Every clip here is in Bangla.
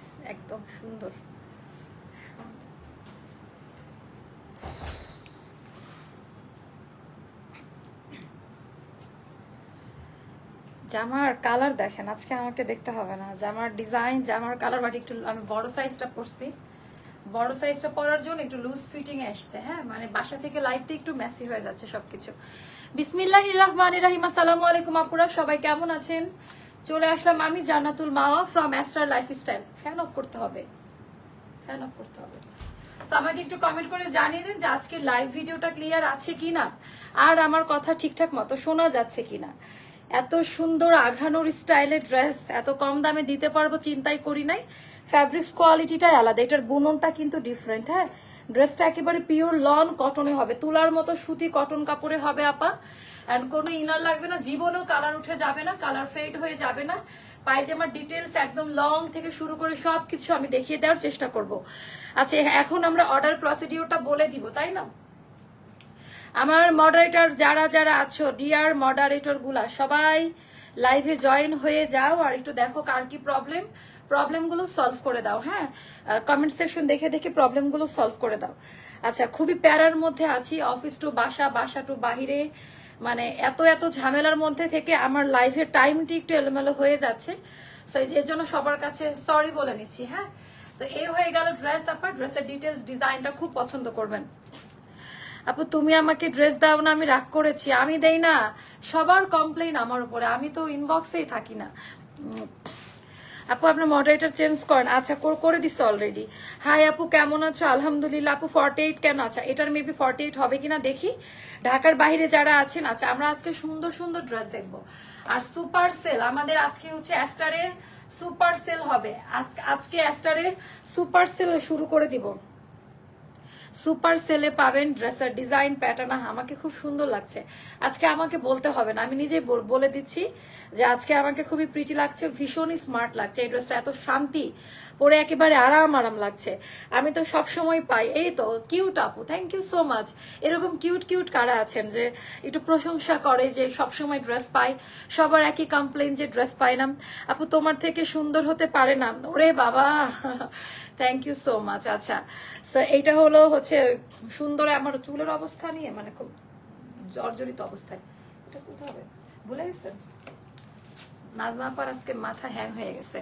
নাইস, একদম সুন্দর। জামার কালার দেখেন, আজকে আমাকে দেখতে হবে না জামার ডিজাইন, জামার কালার, বাট একটু আমি বড় সাইজটা পরছি, বড় সাইজটা পরার জন্য একটু লুজ ফিটিং আসছে। হ্যাঁ, মানে বাসা থেকে লাইফতে একটু মেসি হয়ে যাচ্ছে সবকিছু। বিসমিল্লাহির রহমানির রহিম। আসসালামু আলাইকুম আপুরা, সবাই কেমন আছেন? চলে আসলাম আমি Jannatul Mawa from Aster lifestyle. Fan off করতে হবে, ফ্যান অফ করতে হবে। সো আমাকে একটু কমেন্ট করে জানিয়ে দেন যে আজকের লাইভ ভিডিওটা ক্লিয়ার আছে কিনা, আর আমার কথা ঠিকঠাক মতো শোনা যাচ্ছে কিনা। এত সুন্দর আঘানোর স্টাইলের ড্রেস এত কম দামে দিতে পারবো চিন্তাই করি নাই। ফ্যাব্রিক্স কোয়ালিটিটাই আলাদা, এটার বুননটা কিন্তু ডিফারেন্ট। হ্যাঁ, ড্রেসটা একেবারে পিওর লন কটনে হবে, তুলার মতো সুতি কটন কাপড়ে হবে আপা। এন্ড কোনো ইনার লাগবে না, জীবনেও কালার উঠে যাবে না, কালার ফেড হয়ে যাবে না। পায়জামার ডিটেলস একদম লং থেকে শুরু করে সবকিছু আমি দেখিয়ে দেওয়ার চেষ্টা করব। আচ্ছা, এখন আমরা অর্ডার প্রসিডিওরটা বলে দিব, তাই না? আমার মডারেটর যারা যারা আছো, ডিয়ার মডারেটর গুলা সবাই লাইভে জয়েন হয়ে যাও, আর একটু দেখো কার কি প্রবলেমগুলো সলভ করে দাও। হ্যাঁ, কমেন্ট সেকশন দেখে দেখে প্রবলেমগুলো সলভ করে দাও। আচ্ছা, খুবই প্যারার মধ্যে আছি, অফিস টু বাসা, বাসা টু বাহিরে, মানে এত এত ঝামেলার মধ্যে থেকে আমার লাইফের টাইমটি একটু এলোমেলো হয়ে যাচ্ছে। সো এর জন্য সবার কাছে সরি বলে নিচ্ছি। হ্যাঁ, তো এই হয়ে গেল ড্রেস। আপনার ড্রেসের ডিটেলস, ডিজাইনটা খুব পছন্দ করবেন। আপু তুমি আমাকে ড্রেস দাও না, আমি রাগ করেছি? আমি দেই না, সবার কমপ্লেইন আমার উপরে, আমি তো ইনবক্সেই থাকি না। আপু আপনার মডারেটর চেঞ্জ করেন। আচ্ছা, করে দিচ্ছে অলরেডি। হাই আপু, কেমন আছো? আলহামদুলিল্লাহ। আপু 48 কেন? আচ্ছা, এটার মেবি 48 হবে কিনা দেখি। ঢাকার বাইরে যারা আছেন, আচ্ছা আমরা আজকে সুন্দর সুন্দর ড্রেস দেখবো। আর সুপার সেল আমাদের আজকে হচ্ছে অ্যাস্টারের সুপার সেল হবে। আজকে অ্যাস্টারের সুপার সেল শুরু করে দিব। সুপার সেলে পাবেন ড্রেসের ডিজাইন প্যাটার্ন। আমাকে খুব সুন্দর লাগছে আজকে, আমাকে বলতে হবে না, আমি নিজেই বলে দিচ্ছি যে আজকে আমাকে খুবই প্রিটি লাগছে, ভীষণই স্মার্ট লাগছে। এই ড্রেসটা এত শান্তি, পরে একেবারে আরাম আরাম লাগছে। আমি তো সব সময় পাই। এই তো কিউট আপু, থ্যাংক ইউ সো মাচ। এরকম কিউট কিউট কারা আছেন যে একটু প্রশংসা করে যে সব সময় ড্রেস পাই? সবার একই কমপ্লেন যে ড্রেস পাই না। আপু তোমার থেকে সুন্দর হতে পারে না। ওরে বাবা, থ্যাংক ইউ সো মাচ। আচ্ছা, এইটা হচ্ছে সুন্দর আমার চুলের অবস্থা নিয়ে, মানে খুব জর্জরিত অবস্থায়। এটা কোথাও হবে ভুলে গেছেন? নাজমা আপার আজকে মাথা হ্যাং হয়ে গেছে।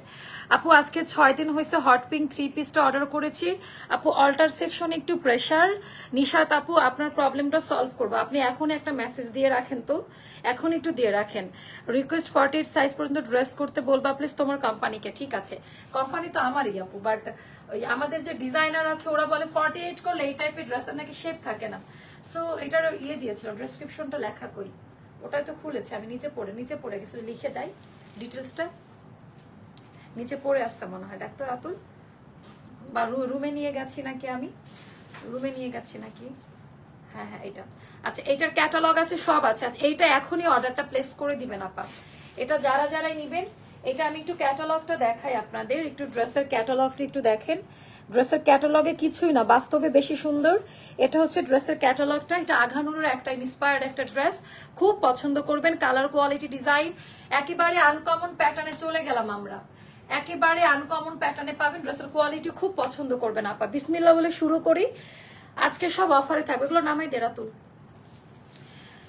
আপু আজকে 6 দিন হয়েছে হট পিঙ্ক 3 পিসটা অর্ডার করেছি। আপু অল্টার সেকশন একটু প্রেশার। নিশাত আপু আপনার প্রবলেমটা সলভ করবো, আপনি এখন একটা মেসেজ দিয়ে রাখেন, তো এখন একটু দিয়ে রাখেন। রিকোয়েস্ট 48 সাইজ পর্যন্ত ড্রেস করতে বলবা প্লিজ তোমার কোম্পানিকে। ঠিক আছে, কোম্পানি তো আমারই আপু, বাট ওই আমাদের যে ডিজাইনার আছে ওরা বলে 48 করলে এই টাইপের ড্রেসের নাকি শেপ থাকে না। সো এটার দিয়েছিল, ডেসক্রিপশনটা লেখা কই, ওটাই তো খুলেছে, আমি নিচে পড়ে গেছি, লিখে দেয় ডিটেলসটা, নিচে পড়ে আসতে মনে হয়। ডাক্তার রাতুল বা রুমে নিয়ে গেছি নাকি, আমি রুমে নিয়ে গেছি নাকি? হ্যাঁ হ্যাঁ, এটা। আচ্ছা, এটার ক্যাটালগ আছে, সব আছে। এইটা এখনই অর্ডারটা প্লেস করে দিবেন আপা। এটা যারা যারাই নিবেন, এটা আমি একটু ক্যাটালগটা দেখাই আপনাদের, একটু ড্রেসের ক্যাটালগটা একটু দেখেন। ড্রেসের ক্যাটালগে কিছুই না, বাস্তবে বেশি সুন্দর। এটা হচ্ছে ড্রেসের ক্যাটালগটা, এটা আঘানুরের একটা ইন্সপায়ার্ড একটা ড্রেস, খুব পছন্দ করবেন। কালার কোয়ালিটি ডিজাইন একেবারে আনকমন প্যাটার্নে চলে গেলাম আমরা, একেবারে আনকমন প্যাটার্নে পাবেন। ড্রেসের কোয়ালিটি খুব পছন্দ করবেন আপা। বিসমিল্লাহ বলে শুরু করি। আজকে সব অফারে থাকবে, এগুলো নামাই দে রাতুল,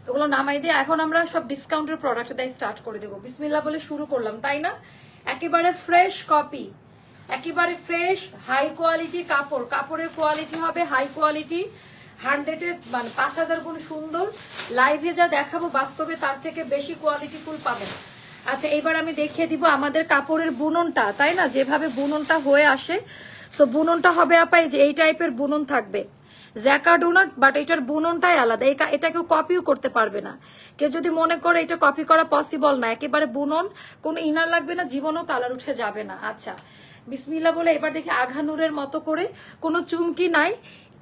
এগুলো নামাই দিয়ে এখন আমরা সব ডিসকাউন্টের প্রোডাক্ট দিয়ে স্টার্ট করে দেবো। বিসমিল্লাহ বলে শুরু করলাম, তাই না? একেবারে ফ্রেশ কপি, একেবারে ফ্রেশ হাই কোয়ালিটি কাপড়, কাপড়ের কোয়ালিটি হবে হাই কোয়ালিটি, 100-এর মানে 5000 গুণ সুন্দর। লাইভে যা দেখাবো বাস্তবে তার থেকে বেশি কোয়ালিটি ফুল পাবেন। আচ্ছা, এইবার আমি দেখিয়ে দিব আমাদের কাপড়ের বুননটা, তাই না? যেভাবে বুননটা হয়ে আসে, সো বুননটা হবে আপা এই যে এই টাইপের বুনন থাকবে, জ্যাকার্ডোনার, বাট এটার বুননটাই আলাদা। এটা কেউ কপিও করতে পারবে না। কেউ যদি মনে করে এটা কপি করা পসিবল না, একেবারে বুনন, কোনো ইনার লাগবে না, জীবনও কালার উঠে যাবে না। আচ্ছা, বিসমিল্লাহ বলে এবার দেখি আঘানুরের মতো করে, কোনো চুমকি নাই।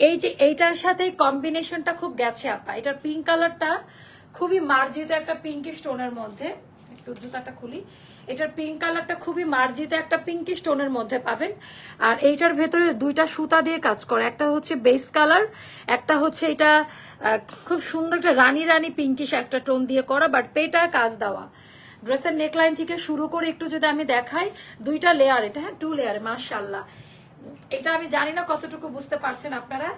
এই যে এইটার সাথে কম্বিনেশনটা খুব গেছে আপা। এটার পিঙ্ক কালারটা খুবই মার্জিত একটা পিঙ্কি স্টোনের মধ্যে, একটু জুতাটা খুলি। এটার পিঙ্ক কালারটা খুবই মার্জিত একটা পিঙ্কি স্টোনের মধ্যে পাবেন। আর এইটার ভেতরে দুইটা সুতা দিয়ে কাজ করে, একটা হচ্ছে বেস কালার, একটা হচ্ছে এটা খুব সুন্দর একটা রানী রানী পিঙ্কিশ একটা টোন দিয়ে করা, বাট পেটায় কাজ দেওয়া। ড্রেসের নেকলাইন থেকে শুরু করে একটু যদি আমি দেখাই, 2টা লেয়ার এটা, হ্যাঁ 2 লেয়ার, মাশাআল্লাহ। এটা আমি জানি না কতটুকু বুঝতে পারছেন আপনারা,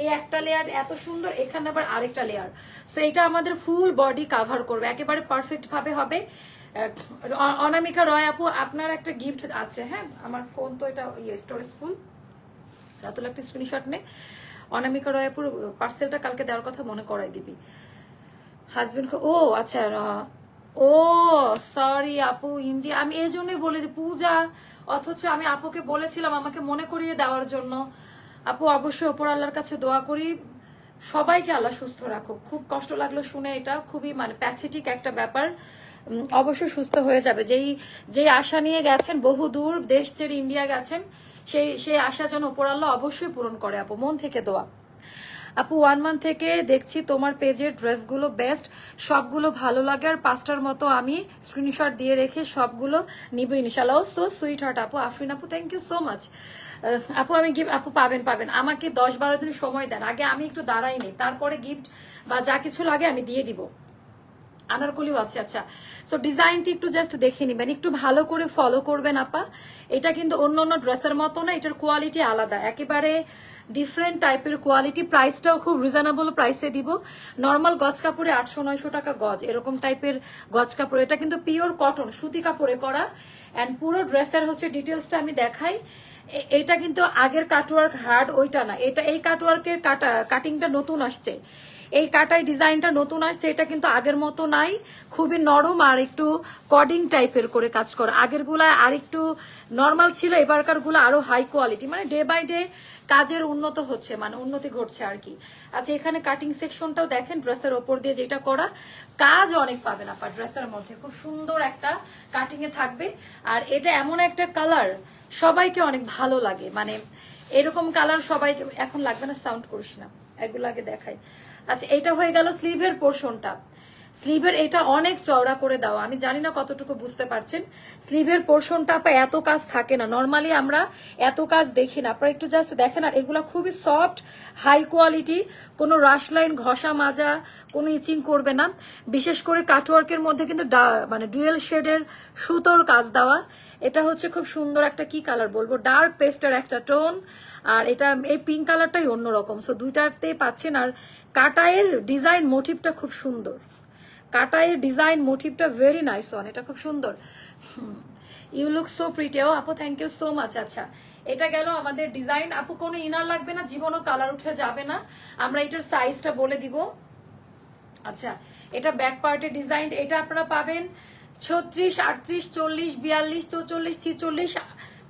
এই একটা লেয়ার এত সুন্দর, এখানে আবার আরেকটা লেয়ার। সো এটা আমাদের ফুল বডি কাভার করবে, একেবারে পারফেক্ট ভাবে হবে। অনামিকা রয় আপু, আপনার একটা গিফট আছে, হ্যাঁ আমার ফোন তো এটা স্টোরেজ ফুল, রাতুল একটা স্ক্রিনশট নে। অনামিকা রয় আপুর পার্সেলটা কালকে দেওয়ার কথা মনে করাই দিবি। হাজবেন্ড, ও আচ্ছা, ও সরি আপু, ইন্ডিয়া। আমি এই জন্যই বলি যে পূজা, অথচ আমি আপুকে বলেছিলাম আমাকে মনে করিয়ে দেওয়ার জন্য। আপু অবশ্যই ওপর আল্লাহর কাছে দোয়া করি সবাইকে আল্লাহ সুস্থ রাখো। খুব কষ্ট লাগলো শুনে, এটা খুবই মানে প্যাথেটিক একটা ব্যাপার। অবশ্যই সুস্থ হয়ে যাবে। যেই আশা নিয়ে গেছেন, বহু দূর দেশ ছেড়ে ইন্ডিয়া গেছেন, সেই আশা যেন ওপর আল্লাহ অবশ্যই পূরণ করে আপু, মন থেকে দোয়া। আপু 1 মান্থ থেকে দেখছি তোমার পেজের ড্রেসগুলো বেস্ট, সবগুলো ভালো লাগে, আর 5টার মতো আমি স্ক্রিনশট দিয়ে রেখে সবগুলো নিব ইনশাআল্লাহ। সো সুইট হার্ট আপু। আফরিন আপু, থ্যাংক ইউ সো মাচ। আপু আমি গিফট, আপু পাবেন, আমাকে 10-12 দিন সময় দেন, আগে আমি একটু দাঁড়াই নেই, তারপরে গিফট বা যা কিছু লাগে আমি দিয়ে দিব। আনারকলিও আছে, আচ্ছা। সো ডিজাইনটি একটু জাস্ট দেখে নিবেন, একটু ভালো করে ফলো করবেন আপা। এটা কিন্তু অন্য ড্রেসের মতো না, এটার কোয়ালিটি আলাদা, একেবারে ডিফারেন্ট টাইপের কোয়ালিটি। প্রাইসটাও খুব রিজনেবল প্রাইসে দিব। নর্মাল গজ কাপড়ে 800-900 টাকা গজ, এরকম টাইপের গজ কাপড়। এটা কিন্তু পিওর কটন সুতি কাপড়ে করা। অ্যান্ড পুরো ড্রেসের হচ্ছে ডিটেলসটা আমি দেখাই। এটা কিন্তু আগের কাটওয়ার্ক হার্ড ওইটা না, এটা এই কাটওয়ার্কের কাটিংটা নতুন আসছে, এই কাটাই ডিজাইনটা নতুন আসছে। এটা কিন্তু আগের মতো নাই, খুবই নরম আর একটু কডিং টাইপের করে কাজ করে। আগের গুলা আর একটু নর্মাল ছিল, এবারকার গুলো আরো হাই কোয়ালিটি, মানে ডে বাই ডে কাজের উন্নত হচ্ছে, মানে উন্নতি ঘটছে আর কি। আচ্ছা এখানে কাটিং সেকশনটাও দেখেন, ড্রেসের ওপর দিয়ে যেটা করা, কাজ অনেক পাবেন আপা ড্রেসের মধ্যে, খুব সুন্দর একটা কাটিং এ থাকবে। আর এটা এমন একটা কালার সবাইকে অনেক ভালো লাগে, মানে এরকম কালার সবাইকে, এখন লাগবে না, সাউন্ড করিস না, এগুলো আগে দেখাই। আচ্ছা এটা হয়ে গেল স্লিভের পোর্শনটা। স্লিভের এটা অনেক চওড়া করে দেওয়া, আমি জানি না কতটুকু বুঝতে পারছেন। স্লিভের পোর্শনটা আপা এত কাজ থাকে না, নর্মালি আমরা এত কাজ দেখি না, আপনারা একটু জাস্ট দেখেন। আর এগুলা খুবই সফট, হাই কোয়ালিটি, কোনো রাশ লাইন ঘষা মাজা, কোনো ইচিং করবে না। বিশেষ করে কাটওয়ার্কের মধ্যে কিন্তু মানে ডুয়েল শেডের সুতোর কাজ দেওয়া। এটা হচ্ছে খুব সুন্দর একটা, কি কালার বলবো, ডার্ক পেস্টের একটা টোন। আর এটা এই পিঙ্ক কালারটাই অন্যরকম, সো দুইটাতেই পাচ্ছেন। আর কাটায়ের ডিজাইন মোটিভটা খুব সুন্দর, কাটায়ের ডিজাইন মোটিভটা ভেরি নাইস ওয়ান, এটা খুব সুন্দর। You look so pretty. ও আপু থ্যাংক ইউ সো মাচ। আচ্ছা এটা গেল আমাদের ডিজাইন। আপু কোনো ইনার লাগবে না, জীবনও কালার উঠে যাবে না। আমরা এটার সাইজটা বলে দিব। আচ্ছা এটা ব্যাক পার্টের ডিজাইন, এটা আপনারা পাবেন 36, 38, 40, 42, 44, 46,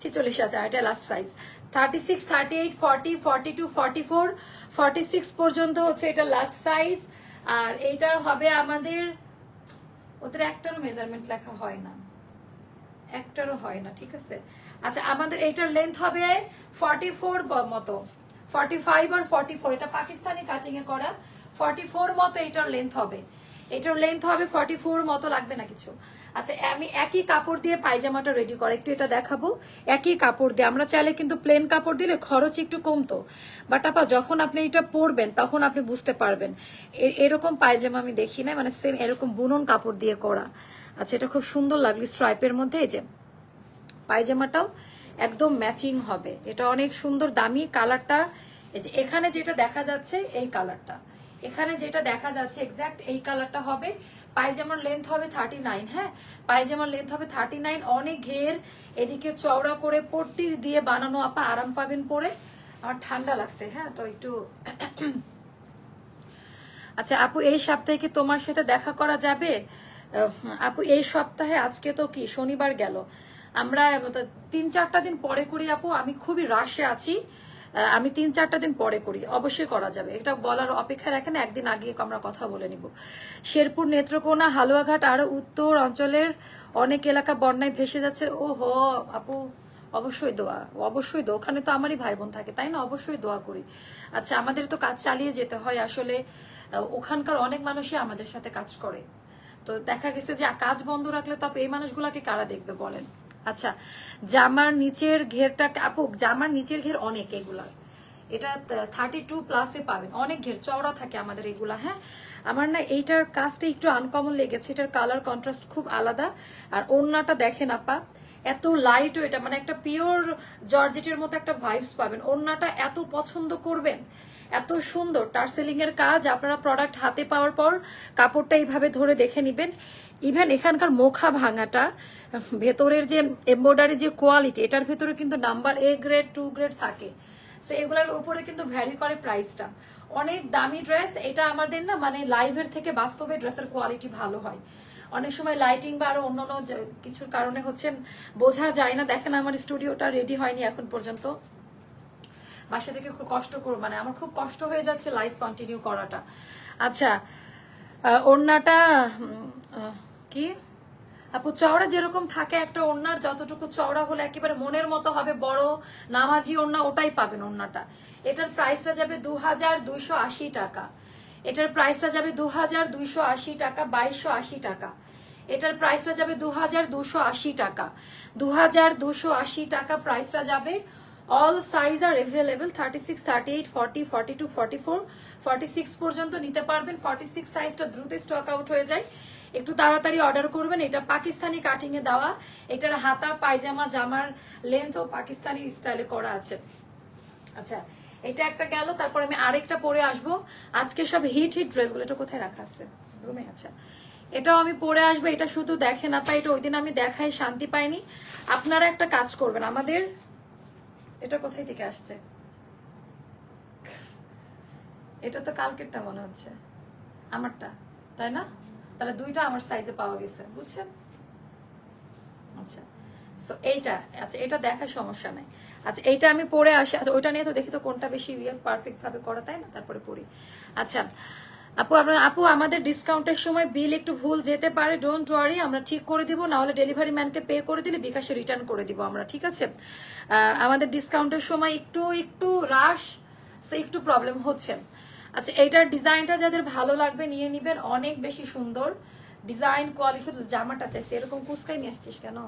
46। আচ্ছা এটা লাস্ট সাইজ 36, 38, 40, 42, 44, 46 পর্যন্ত হচ্ছে এটা লাস্ট সাইজ। আর এইটা হবে আমাদের, ওদের একটারও মেজারমেন্ট লেখা হয় না, একটারও হয় না, ঠিক আছে। আচ্ছা আমাদের এইটার লেন্থ হবে 44 মতো, 45 আর 44, এটা পাকিস্তানি কাটিং এ করা। 44 মতো এটার লেন্থ হবে, এটার লেন্থ হবে 44 মতো, লাগবে না কিছু। আচ্ছা আমি একই কাপড় দিয়ে পায়জামাটা রেডি করে একটু এটা দেখাবো। একই কাপড় দিয়ে, আমরা চাইলে কিন্তু প্লেন কাপড় দিলে খরচ একটু কমতো, বাট আপা যখন আপনি এটা পরবেন তখন আপনি বুঝতে পারবেন। এরকম পায়জামা আমি দেখি না, মানে সেম এরকম বুনন কাপড় দিয়ে করা। আচ্ছা এটা খুব সুন্দর লাগলো স্ট্রাইপের মধ্যে। এই যে পায়জামাটাও একদম ম্যাচিং হবে, এটা অনেক সুন্দর দামি কালারটা। এই যে এখানে যেটা দেখা যাচ্ছে এই কালারটা, এখানে যেটা দেখা যাচ্ছে এক্স্যাক্ট এই কালারটা হবে। পায়জামার লেন্থ হবে 39, হ্যাঁ পায়জামার লেন্থ হবে 39, অনেক ঘের, এদিকে চওড়া করে পট্টি দিয়ে বানানো, আপা আরাম পাবেন পরে। আমার ঠান্ডা লাগছে, হ্যাঁ তো একটু। আচ্ছা আপু এই সপ্তাহে কি তোমার সাথে দেখা করা যাবে? আপু এই সপ্তাহে, আজকে তো কি শনিবার গেল, আমরা 3-4টা দিন পরে করি আপু, আমি খুবই রাশে আছি, আমি 3-4টা দিন পরে করি, অবশ্যই করা যাবে। এটা বলার অপেক্ষা রাখেন, একদিন আগে আমরা কথা বলে নিব। শেরপুর, নেত্রকোনা, হালুয়াঘাট আরো উত্তর অঞ্চলের অনেক এলাকা বন্যায় ভেসে যাচ্ছে। ও হো আপু অবশ্যই দোয়া, অবশ্যই দোয়া, ওখানে তো আমারই ভাই বোন থাকে তাই না, অবশ্যই দোয়া করি। আচ্ছা আমাদের তো কাজ চালিয়ে যেতে হয়, আসলে ওখানকার অনেক মানুষই আমাদের সাথে কাজ করে, তো দেখা গেছে যে কাজ বন্ধ রাখলে তো এই মানুষগুলাকে কারা দেখবে বলেন। আচ্ছা জামার নিচের ঘেরটা আপু, জামার নিচের ঘের অনেক, এগুলার এটা 32 প্লাসে পাবেন, অনেক ঘের চওড়া থাকে আমাদের এগুলা, হ্যাঁ। আমার না এইটার কাজটা একটু আনকমন লেগেছে, এটার কালার কন্ট্রাস্ট খুব আলাদা। আর ওড়নাটা দেখেন আপা, এত লাইট, এটা মানে একটা পিওর জর্জেটের মতো একটা ভাইবস পাবেন। ওড়নাটা এত পছন্দ করবেন, এত সুন্দর টার্সেলিং এর কাজ। আপনারা প্রোডাক্ট হাতে পাওয়ার পর কাপড়টা এইভাবে ধরে দেখে নিবেন। ইভেন এখানকার মোখা ভাঙাটা, ভেতরের যে এমব্রয়ডারি যে কোয়ালিটি, এটার ভেতরে কিন্তু নাম্বার A গ্রেড 2 গ্রেড থাকে। সো এগুলোর উপরে কিন্তু ভ্যারি করে প্রাইসটা। অনেক দামি ড্রেস এটা আমাদের না, মানে লাইভের থেকে বাস্তবে ড্রেসের কোয়ালিটি ভালো হয়। অনেক সময় লাইটিং বা আরো অন্যান্য কিছুর কারণে হচ্ছে বোঝা যায় না। দেখেন আমার স্টুডিওটা রেডি হয়নি এখন পর্যন্ত, বাসা থেকে খুব কষ্ট করব, মানে আমার খুব কষ্ট হয়ে যাচ্ছে লাইভ কন্টিনিউ করাটা। আচ্ছা, ওড়নাটা কি আপু, চওড়া যেরকম থাকে একটা ওড়নার, যতটুকু চওড়া হলে একেবারে মনের মতো হবে, বড় নামাজি ওড়না, ওটাই পাবেন ওড়নাটা। এটার প্রাইসটা যাবে 2280 টাকা। এটার প্রাইসটা যাবে 2280 টাকা, 2280 টাকা। এটার প্রাইসটা যাবে 2280 টাকা, 2280 টাকা প্রাইসটা যাবে। অল সাইজ আর অ্যাভেলেবল, 36, 38, 40, 42, 44, 46 পর্যন্ত নিতে পারবেন। 46 সাইজটা দ্রুত স্টক আউট হয়ে যায়, একটু তাড়াতাড়ি অর্ডার করবেন। এটা পাকিস্তানি কাটিং এ দেওয়া, এটার হাতা পায়জামা জামার লেন্থ ও পাকিস্তানি স্টাইলে করা আছে। আচ্ছা, এটা একটা গেল। তারপর আমি আরেকটা পরে আসবো। আজকে সব হিট ড্রেসগুলো, এটা কোথায় রাখা আছে? রুমে। আচ্ছা, এটাও আমি পরে আসবো। এটা শুধু দেখে না পাই, এটা ওই দিন আমি দেখাই শান্তি পাইনি। আপনারা একটা কাজ করবেন, আমাদের এটা কোথায় থেকে আসছে? এটা তো কালকেরটা মনে হচ্ছে, আমারটা, তাই না? তাহলে দুইটা আমার সাইজে পাওয়া গেছে, বুঝছেন? আচ্ছা, সো এইটা, আচ্ছা এটা দেখার সমস্যা নাই। আচ্ছা, এইটা আমি পরে আসি। আচ্ছা, ওইটা নিয়ে তো দেখি তো কোনটা বেশি পারফেক্ট ভাবে করা, তাই না? তারপরে পড়ি। আচ্ছা আপু, আমাদের ডিসকাউন্টের সময় বিল একটু ভুল যেতে পারে, ডোন্ট ওয়ারি, আমরা ঠিক করে দিব। না হলে ডেলিভারি ম্যানকে পে করে দিলে বিকাশে রিটার্ন করে দিব আমরা, ঠিক আছে? আমাদের ডিসকাউন্টের সময় একটু রাশ, সো একটু প্রবলেম হচ্ছে। আচ্ছা, এইটার ডিজাইনটা যাদের ভালো লাগবে নিয়ে নিবেন, অনেক বেশি সুন্দর ডিজাইন কোয়ালিটি। শুধু জামাটা চাইছে, এরকম কুচকাই নিয়ে আসছিস কেন?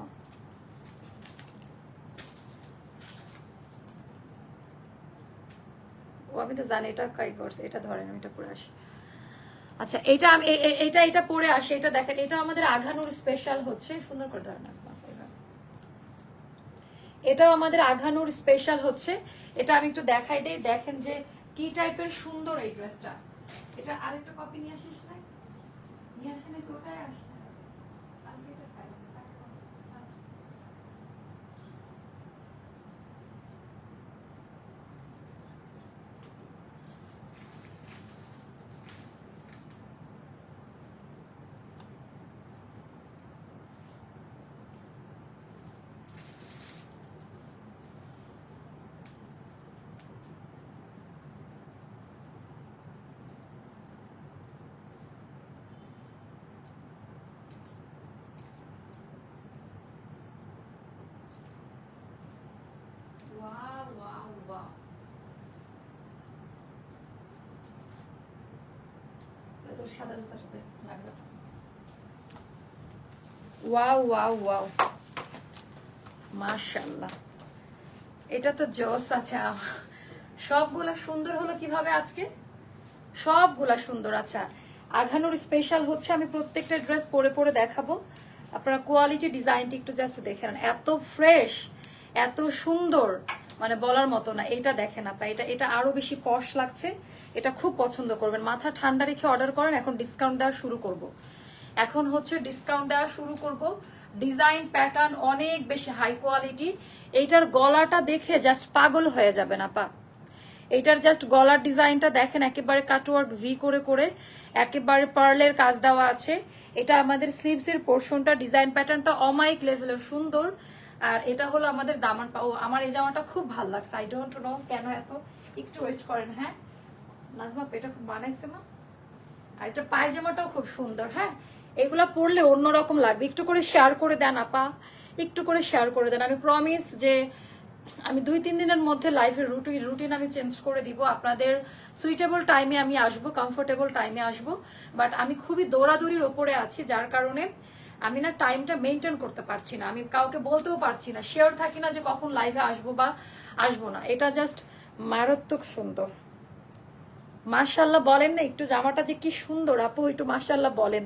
ও আমি তো জানি এটা কাই করছে, এটা ধরেন আমি এটা পরে আসি। আচ্ছা, এটা আমি এটা পরে আসি। এটা দেখেন, এটা আমাদের আঘানুর স্পেশাল হচ্ছে, সুন্দর করে ধরেন আসমা, এটাও আমাদের আঘানুর স্পেশাল হচ্ছে। এটা আমি একটু দেখাই দেই, দেখেন যে কি টাইপের সুন্দর এই ড্রেসটা। এটা আরেকটা কপি নিয়ে আসিস না, নিয়ে আসেন, ওটাই আসছে। ওয়াও ওয়াও ওয়াও, মাশাআল্লাহ, এটা তো জোস আছে। সবগুলা সুন্দর হলো কিভাবে আজকে, সবগুলা সুন্দর। আচ্ছা, আঘানুর স্পেশাল হচ্ছে, আমি প্রত্যেকটা ড্রেস পরে পরে দেখাবো। আপনারা কোয়ালিটি ডিজাইনটি একটু জাস্ট দেখে নেন, এত ফ্রেশ, এত সুন্দর, মানে বলার মতো না। এটা দেখেন আপা, এটা আরো বেশি পশ লাগছে, এটা খুব পছন্দ করবেন। মাথা ঠান্ডা রেখে অর্ডার করেন। এখন ডিসকাউন্ট দেওয়া শুরু করব, এখন হচ্ছে ডিসকাউন্ট দেওয়া শুরু করব। ডিজাইন প্যাটার্ন অনেক বেশি হাই কোয়ালিটি। এইটার গলাটা দেখে জাস্ট পাগল হয়ে যাবেন আপা। এইটার জাস্ট গলার ডিজাইনটা দেখেন, একেবারে কাটওয়ার্ক ভি করে করে একেবারে পার্লের কাজ দেওয়া আছে। এটা আমাদের স্লিভস এর পোর্শনটা, ডিজাইন প্যাটার্নটা অমাইক লেভেলের সুন্দর। আর এটা হলো আমাদের দামানটা। ও আমার এই জামাটা খুব ভালো লাগছে, আই ডোন্ট নো কেন এত। একটু ওয়েট করেন, হ্যাঁ নাজমা, এটা খুব বানাইছে মা। আর এটা পায়জামাটাও খুব সুন্দর। হ্যাঁ, এগুলা পরলে অন্যরকম লাগবে। একটু করে শেয়ার করে দেন আপা, একটু করে শেয়ার করে দেন। আমি প্রমিস যে আমি 2-3 দিনের মধ্যে লাইফের রুটিন আমি চেঞ্জ করে দিব। আপনাদের সুইটেবল টাইমে আমি আসবো, কমফোর্টেবল টাইমে আসবো। বাট আমি খুবই দৌড়াদৌড়ির ওপরে আছি, যার কারণে আমি না টাইমটা মেনটেন করতে পারছি না। আমি কাউকে বলতেও পারছি না, শিওর থাকি না যে কখন লাইভে আসবো বা আসবো না। এটা জাস্ট মারাত্মক সুন্দর। মাশাআল্লাহ বলেন না একটু, জামাটা যে কি সুন্দর আপু, একটু মাশাআল্লাহ বলেন।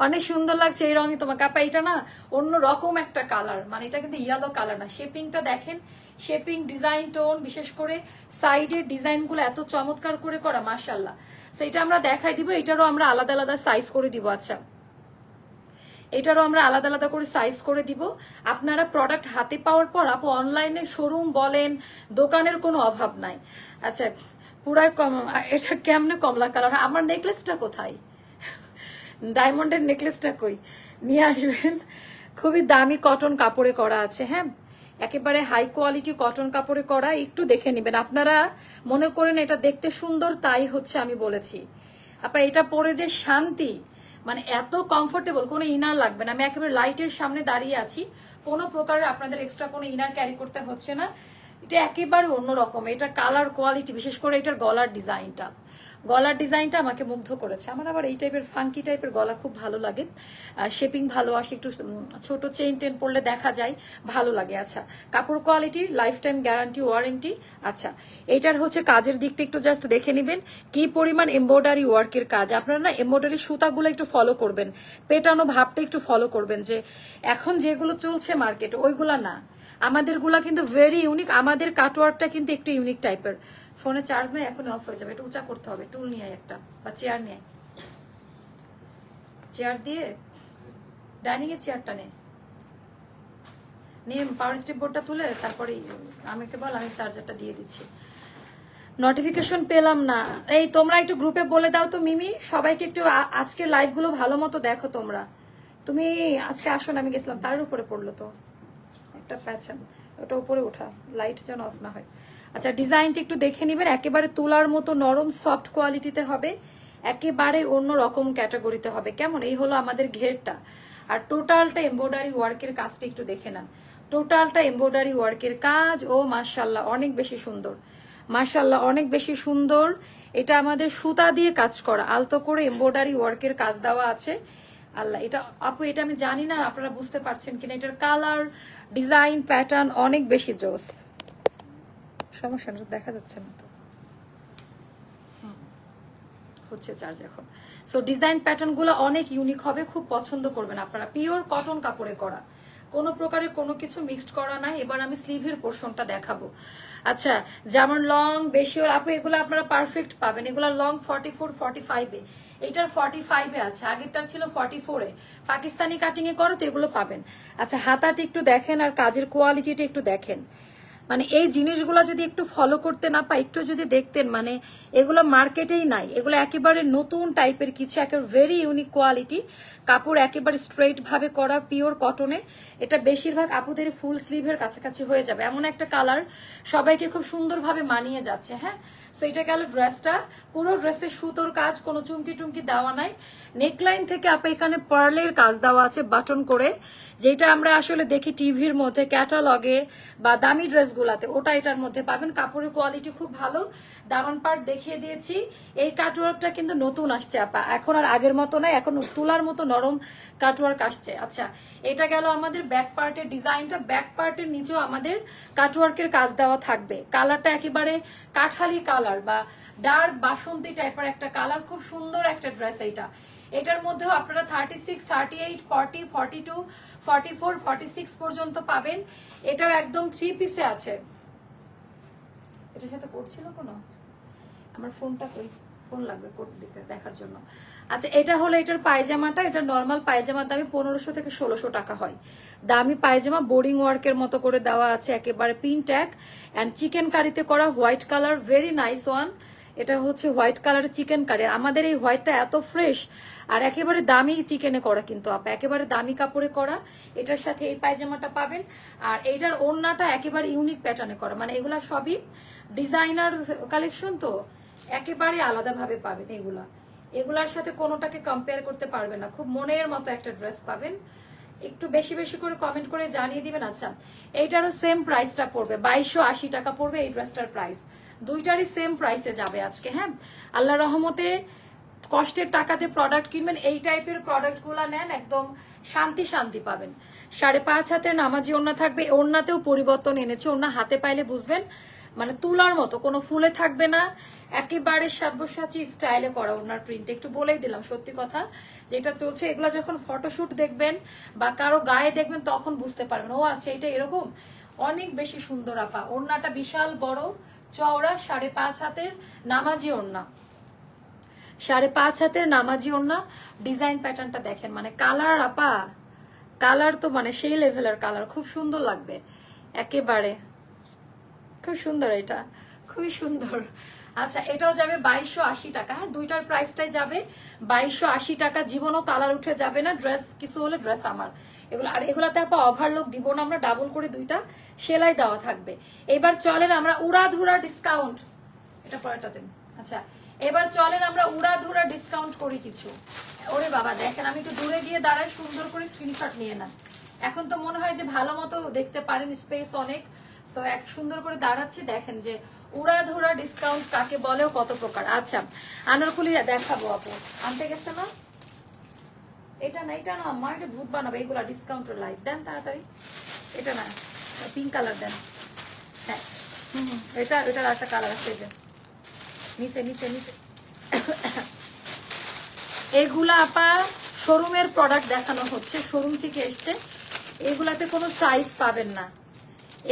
অনেক সুন্দর লাগছে এই রঙে তোমাকে আপা। এটা না অন্য রকম একটা কালার, মানে এটা কিন্তু ইয়েলো কালার না। শেপিংটা দেখেন, শেপিং ডিজাইন টোন, বিশেষ করে সাইডের ডিজাইনগুলো এত চমৎকার করে করা মাশাআল্লাহ। সেটা আমরা দেখাই দিব, এটারও আমরা আলাদা আলাদা সাইজ করে দিব। আচ্ছা, এটারও আমরা আলাদা আলাদা করে সাইজ করে দিব। আপনারা প্রোডাক্ট হাতে পাওয়ার পর আপু অনলাইনে শোরুম বলেন, দোকানের কোনো অভাব নাই। আচ্ছা, পুরাই কম। এটা কেমনে কমলা কালার? আমার নেকলেসটা কোথায়? ডায়মন্ডের নেকলেসটা কই? নিয়ে আসবেন। খুবই দামি কটন কাপড়ে করা আছে, হ্যাঁ, একেবারে হাই কোয়ালিটি কটন কাপড়ে করা। একটু দেখে নেবেন। আপনারা মনে করেন এটা দেখতে সুন্দর, তাই হচ্ছে আমি বলেছি। আপা এটা পরে যে শান্তি, মানে এত কমফোর্টেবল, কোনো ইনার লাগবে না। আমি একেবারে লাইটের সামনে দাঁড়িয়ে আছি, কোনো প্রকারের আপনাদের এক্সট্রা কোনো ইনার ক্যারি করতে হচ্ছে না। এটা একেবারে অন্যরকম। এটা কালার কোয়ালিটি, বিশেষ করে এটার গলার ডিজাইনটা আমাকে মুগ্ধ করেছে। আমার আবার এই টাইপের ফাঙ্কি টাইপের গলা খুব ভালো লাগে, শেপিং ভালো আসে, একটু ছোট চেইন টেন পরলে দেখা যায়, ভালো লাগে। আচ্ছা, কাপড় quality, life time guarantee, warranty. আচ্ছা, এইটার হচ্ছে কাজের দিকটা একটু জাস্ট দেখে নেবেন, কি পরিমাণ এমব্রয়ডারি ওয়ার্কের কাজ। আপনারা না এমব্রয়ডারি সুতাগুলো একটু ফলো করবেন, পেটানো ভাবটা একটু ফলো করবেন, যে এখন যেগুলো চলছে মার্কেটে ওইগুলা না, আমাদেরগুলা কিন্তু ভেরি ইউনিক। আমাদের কাটওয়ার্কটা কিন্তু একটু ইউনিক টাইপের। ফোনে চার্জ নেই, এখন অফ হয়ে যাবে, এটা উঁচা করতে হবে। টুল নিয়ে একটা, বা চেয়ার নিয়ে, চেয়ার দিয়ে ডাইনিং এর চেয়ারটা নিয়ে পাওয়ার স্টিপ বোর্ডটা তুলে তারপরে আমাকে বল, আমি চার্জারটা দিয়ে দিচ্ছি। নোটিফিকেশন পেলাম না। এই তোমরা একটু গ্রুপে বলে দাও তো মিমি, সবাইকে একটু আজকের লাইভ গুলো ভালো মতো দেখো তোমরা। তুমি আজকে আসো না, আমি গেছিলাম, তার উপরে পড়লো তো একটা প্যাচান, ওটা উপরে ওঠা, লাইট যেন অফ না হয়। আচ্ছা, ডিজাইনটা একটু দেখে নিবেন, একেবারে তুলার মতো নরম সফট কোয়ালিটিতে হবে, একেবারে অন্য রকম ক্যাটাগরিতে হবে। কেমন? এই হলো আমাদের ঘেরটা। আর টোটালটা এমব্রয়ডারি ওয়ার্কের কাজটা একটু দেখে নেন, টোটালটা এমব্রয়ডারি ওয়ার্কের কাজ। ও মাশাআল্লাহ, অনেক বেশি সুন্দর, মাশাআল্লাহ অনেক বেশি সুন্দর। এটা আমাদের সুতা দিয়ে কাজ করা, আলতো করে এমব্রয়ডারি ওয়ার্কের কাজ দেওয়া আছে। আল্লাহ, এটা আপু এটা আমি জানি না আপনারা বুঝতে পারছেন কিনা, এটার কালার ডিজাইন প্যাটার্ন অনেক বেশি জোস। সমস্যা দেখা যাচ্ছে না তো, হচ্ছে চার্জ এখন। সো ডিজাইন প্যাটার্ন গুলো অনেক ইউনিক হবে, খুব পছন্দ করবেন আপনারা। পিওর কটন কাপড়ে করা, কোনো প্রকারের কোনো কিছু মিক্সড করা নাই। এবার আমি স্লিভের পোর্শনটা দেখাবো। আচ্ছা, যেমন লং বেশি আপু এগুলো আপনারা পারফেক্ট পাবেন, এগুলো লং 44 45-এ, এটার 45-এ আছে, আগেরটা ছিল 44-এ। পাকিস্তানি কাটিং এ করো তো এগুলো পাবেন। আচ্ছা, হাতাটা একটু দেখেন আর কাজের কোয়ালিটিটা একটু দেখেন। মানে এই জিনিসগুলো যদি একটু ফলো করতে না পাই, একটু যদি দেখতেন, মানে এগুলো মার্কেটেই নাই, এগুলো একেবারে নতুন টাইপের কিছু, একেবারে ভেরি ইউনিক কোয়ালিটি কাপড়, একেবারে স্ট্রেইট ভাবে করা পিওর কটনে। এটা বেশিরভাগ আপুদের ফুল স্লিভের কাছাকাছি হয়ে যাবে, এমন একটা কালার, সবাইকে খুব সুন্দরভাবে মানিয়ে যাচ্ছে। হ্যাঁ, সো এটা গেল ড্রেসটা। পুরো ড্রেসে সুতোর কাজ, কোনো চুমকি টুমকি দেওয়া নাই। নেকলাইন থেকে আপনি এখানে পার্লের কাজ দেওয়া আছে বাটন করে, যেটা আমরা আসলে দেখি টিভির মধ্যে, ক্যাটালগে বা দামি ড্রেসগুলাতে, ওটা এটার মধ্যে পাবেন। কাপড়ের কোয়ালিটি খুব ভালো। দামান পার্ট দেখিয়ে দিয়েছি। এই কাটওয়ার্কটা কিন্তু নতুন আসছে আপা, এখন আর আগের মতো নয়, এখন তুলার মতো নরম কাটওয়ার্ক আসছে। আচ্ছা, এটা গেল আমাদের ব্যাক পার্টের ডিজাইনটা। ব্যাক পার্টের নিচেও আমাদের কাটওয়ার্কের কাজ দেওয়া থাকবে। কালারটা একেবারে কাঠালি কালার বা ডার্ক বাসন্তী টাইপের একটা কালার, খুব সুন্দর একটা ড্রেস এইটা। এটার মধ্যেও আপনারা 36, 38, 40, 42, 44, 46 পর্যন্ত পাবেন। এটাও একদম 3 পিসে আছে। এটার সাথে কোড ছিল কোনো? আমার ফোনটা কই? ফোন লাগবে কোড দেখার জন্য। আচ্ছা, এটা হলো এটার পায়জামাটা। এটা নর্মাল পায়জামার দামে 1500 থেকে 1600 টাকা হয়। দামি পায়জামা, বোরিং ওয়ার্কের মতো করে দেওয়া আছে, একেবারে পিন ট্যাগ অ্যান্ড চিকেন কারিতে করা, white colour, very nice one. এটা হচ্ছে হোয়াইট কালারের চিকেন কারি। আমাদের এই হোয়াইটটা এত ফ্রেশ আর একেবারে দামি চিকেনে করা, কিন্তু আপা একেবারে দামি কাপড়ে করা। এটার সাথে এই পায়জামাটা পাবেন। আর এইটার ওড়নাটা একেবারে ইউনিক প্যাটার্নে করা, মানে এগুলা সবই ডিজাইনার কালেকশন, তো একেবারে আলাদাভাবে পাবেন এগুলা। এগুলার সাথে কোনোটাকে কম্পেয়ার করতে পারবেন না। খুব মনের মতো একটা ড্রেস পাবেন। একটু বেশি বেশি করে কমেন্ট করে জানিয়ে দিবেন। আচ্ছা, এইটারও সেম প্রাইসটা পড়বে, 2280 টাকা পড়বে এই ড্রেসটার প্রাইস। দুইটারই সেম প্রাইসে যাবে আজকে। হ্যাঁ, আল্লাহ রহমতে কষ্টের টাকাতে প্রোডাক্ট কিনবেন, এই টাইপের প্রোডাক্ট গুলা নেন, একদম শান্তি শান্তি পাবেন। 5.5 হাতের নামাজি ওড়না থাকবে, ওড়নাতেও পরিবর্তন এনেছে, ওড়না হাতে পাইলে বুঝবেন। মানে তুলার মতো, কোনো ফুলে থাকবে না, একেবারে সাব্যসাচী স্টাইলে করা ওনার প্রিন্ট। একটু বলেই দিলাম সত্যি কথা যেটা চলছে, এগুলা যখন ফটোশুট দেখবেন বা কারো গায়ে দেখবেন তখন বুঝতে পারবেন ও আচ্ছা এটা এরকম। অনেক বেশি সুন্দর আপা, ওড়নাটা বিশাল বড় চওড়া, 5.5 হাতের নামাজি ওড়না, 5.5 হাতের নামাজি ওড়না। ডিজাইন প্যাটার্নটা দেখেন, মানে কালার আপা, কালার তো মানে সেই লেভেলের কালার, খুব সুন্দর লাগবে একেবারে, খুব সুন্দর, এটা খুবই সুন্দর। আচ্ছা এটাও যাবে 2280 টাকা। হ্যাঁ দুইটার প্রাইসটাই যাবে 2280 টাকা। জীবনও কালার উঠে যাবে না, ড্রেস কিছু হলে ড্রেস আমার এগুলো। আর এগুলাতে আপা ওভারলোক দিব না আমরা, ডাবল করে দুইটা সেলাই দেওয়া থাকবে। এবার চলেন আমরা উড়াধুরা ডিসকাউন্ট, এটা পরেরটা দেন। আচ্ছা এবার চলেন আমরা উড়াধুরা ডিসকাউন্ট করি কিছু। ওরে বাবা দেখেন আমি একটু দূরে গিয়ে দাঁড়াই, সুন্দর করে স্ক্রিনশট নিয়ে না। এখন তো মনে হয় যে ভালো মতো দেখতে পারেন, স্পেস অনেক, সো এক সুন্দর করে দাঁড়াচ্ছি। দেখেন যে উড়াধুরা ডিসকাউন্ট কাকে বলেও কত প্রকার। আচ্ছা আনারকলি দেখাবো আপু, আনতে গেছে না, এটা না এটা না আমার, এটা ভূত বানাবে এগুলা ডিসকাউন্টের লাইট দেন তাড়াতাড়ি। এটা না পিঙ্ক কালার দেন, হ্যাঁ এটা এটার একটা কালার আছে, যে নিচে নিচে নিচে। এগুলা আপা শোরুমের প্রোডাক্ট দেখানো হচ্ছে, শোরুম থেকে এসছে। এগুলাতে কোনো সাইজ পাবেন না,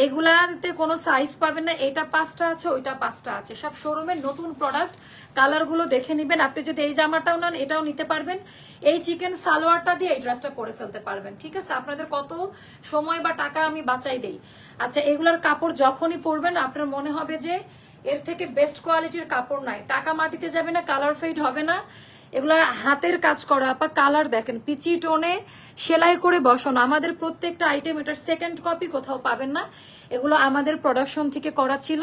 এগুলাতে কোনো সাইজ পাবেন না। এটা 5টা আছে, ওইটা 5টা আছে, সব শোরুমের নতুন প্রোডাক্ট। কালার গুলো দেখে নিবেন। আপনি যদি এই জামাটাও নেন এটাও নিতে পারবেন, এই চিকেন সালোয়ারটা দিয়ে এই ড্রেসটা পরে ফেলতে পারবেন। ঠিক আছে, আপনাদের কত সময় বা টাকা আমি বাঁচাই দেই। আচ্ছা এগুলার কাপড় যখনই পরবেন আপনার মনে হবে যে এর থেকে বেস্ট কোয়ালিটির কাপড় নাই, টাকা মাটিতে যাবে না, কালার ফেড হবে না। এগুলা হাতের কাজ করা আপা, কালার দেখেন পিচি টোনে সেলাই করে বসানো। আমাদের প্রত্যেকটা আইটেম এটার সেকেন্ড কপি কোথাও পাবেন না, এগুলো আমাদের প্রোডাকশন থেকে করা ছিল।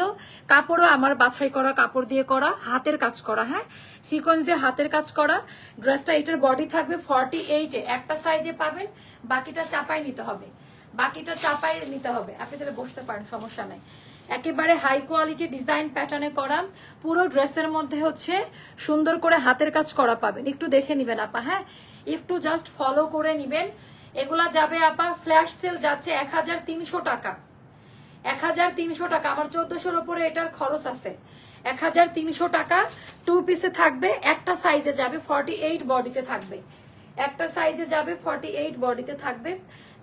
কাপড়ও আমার বাছাই করা কাপড় দিয়ে করা, হাতের কাজ করা, হ্যাঁ সিকোয়েন্স দিয়ে হাতের কাজ করা। ড্রেসটা এটার বডি থাকবে 48-এ, একটা সাইজে পাবেন, বাকিটা চাপাই নিতে হবে, বাকিটা চাপাই নিতে হবে। আপনি তাহলে বসতে পারেন, সমস্যা নাই। একেবারে হাই কোয়ালিটি ডিজাইন প্যাটার্নে করা, পুরো ড্রেসের মধ্যে হচ্ছে সুন্দর করে হাতের কাজ করা পাবেন। একটু দেখে নিবেন আপা, হ্যাঁ একটু জাস্ট ফলো করে নিবেন। এগুলা যাবে আপা ফ্ল্যাশ সেল যাচ্ছে 1300 টাকা, 1300 টাকা। আমার 1400-এর উপরে এটার খরচ আছে। 1300 টাকা, 2 পিসে থাকবে, একটা সাইজে যাবে 48 বডিতে থাকবে, একটা সাইজে যাবে 48 বডিতে থাকবে।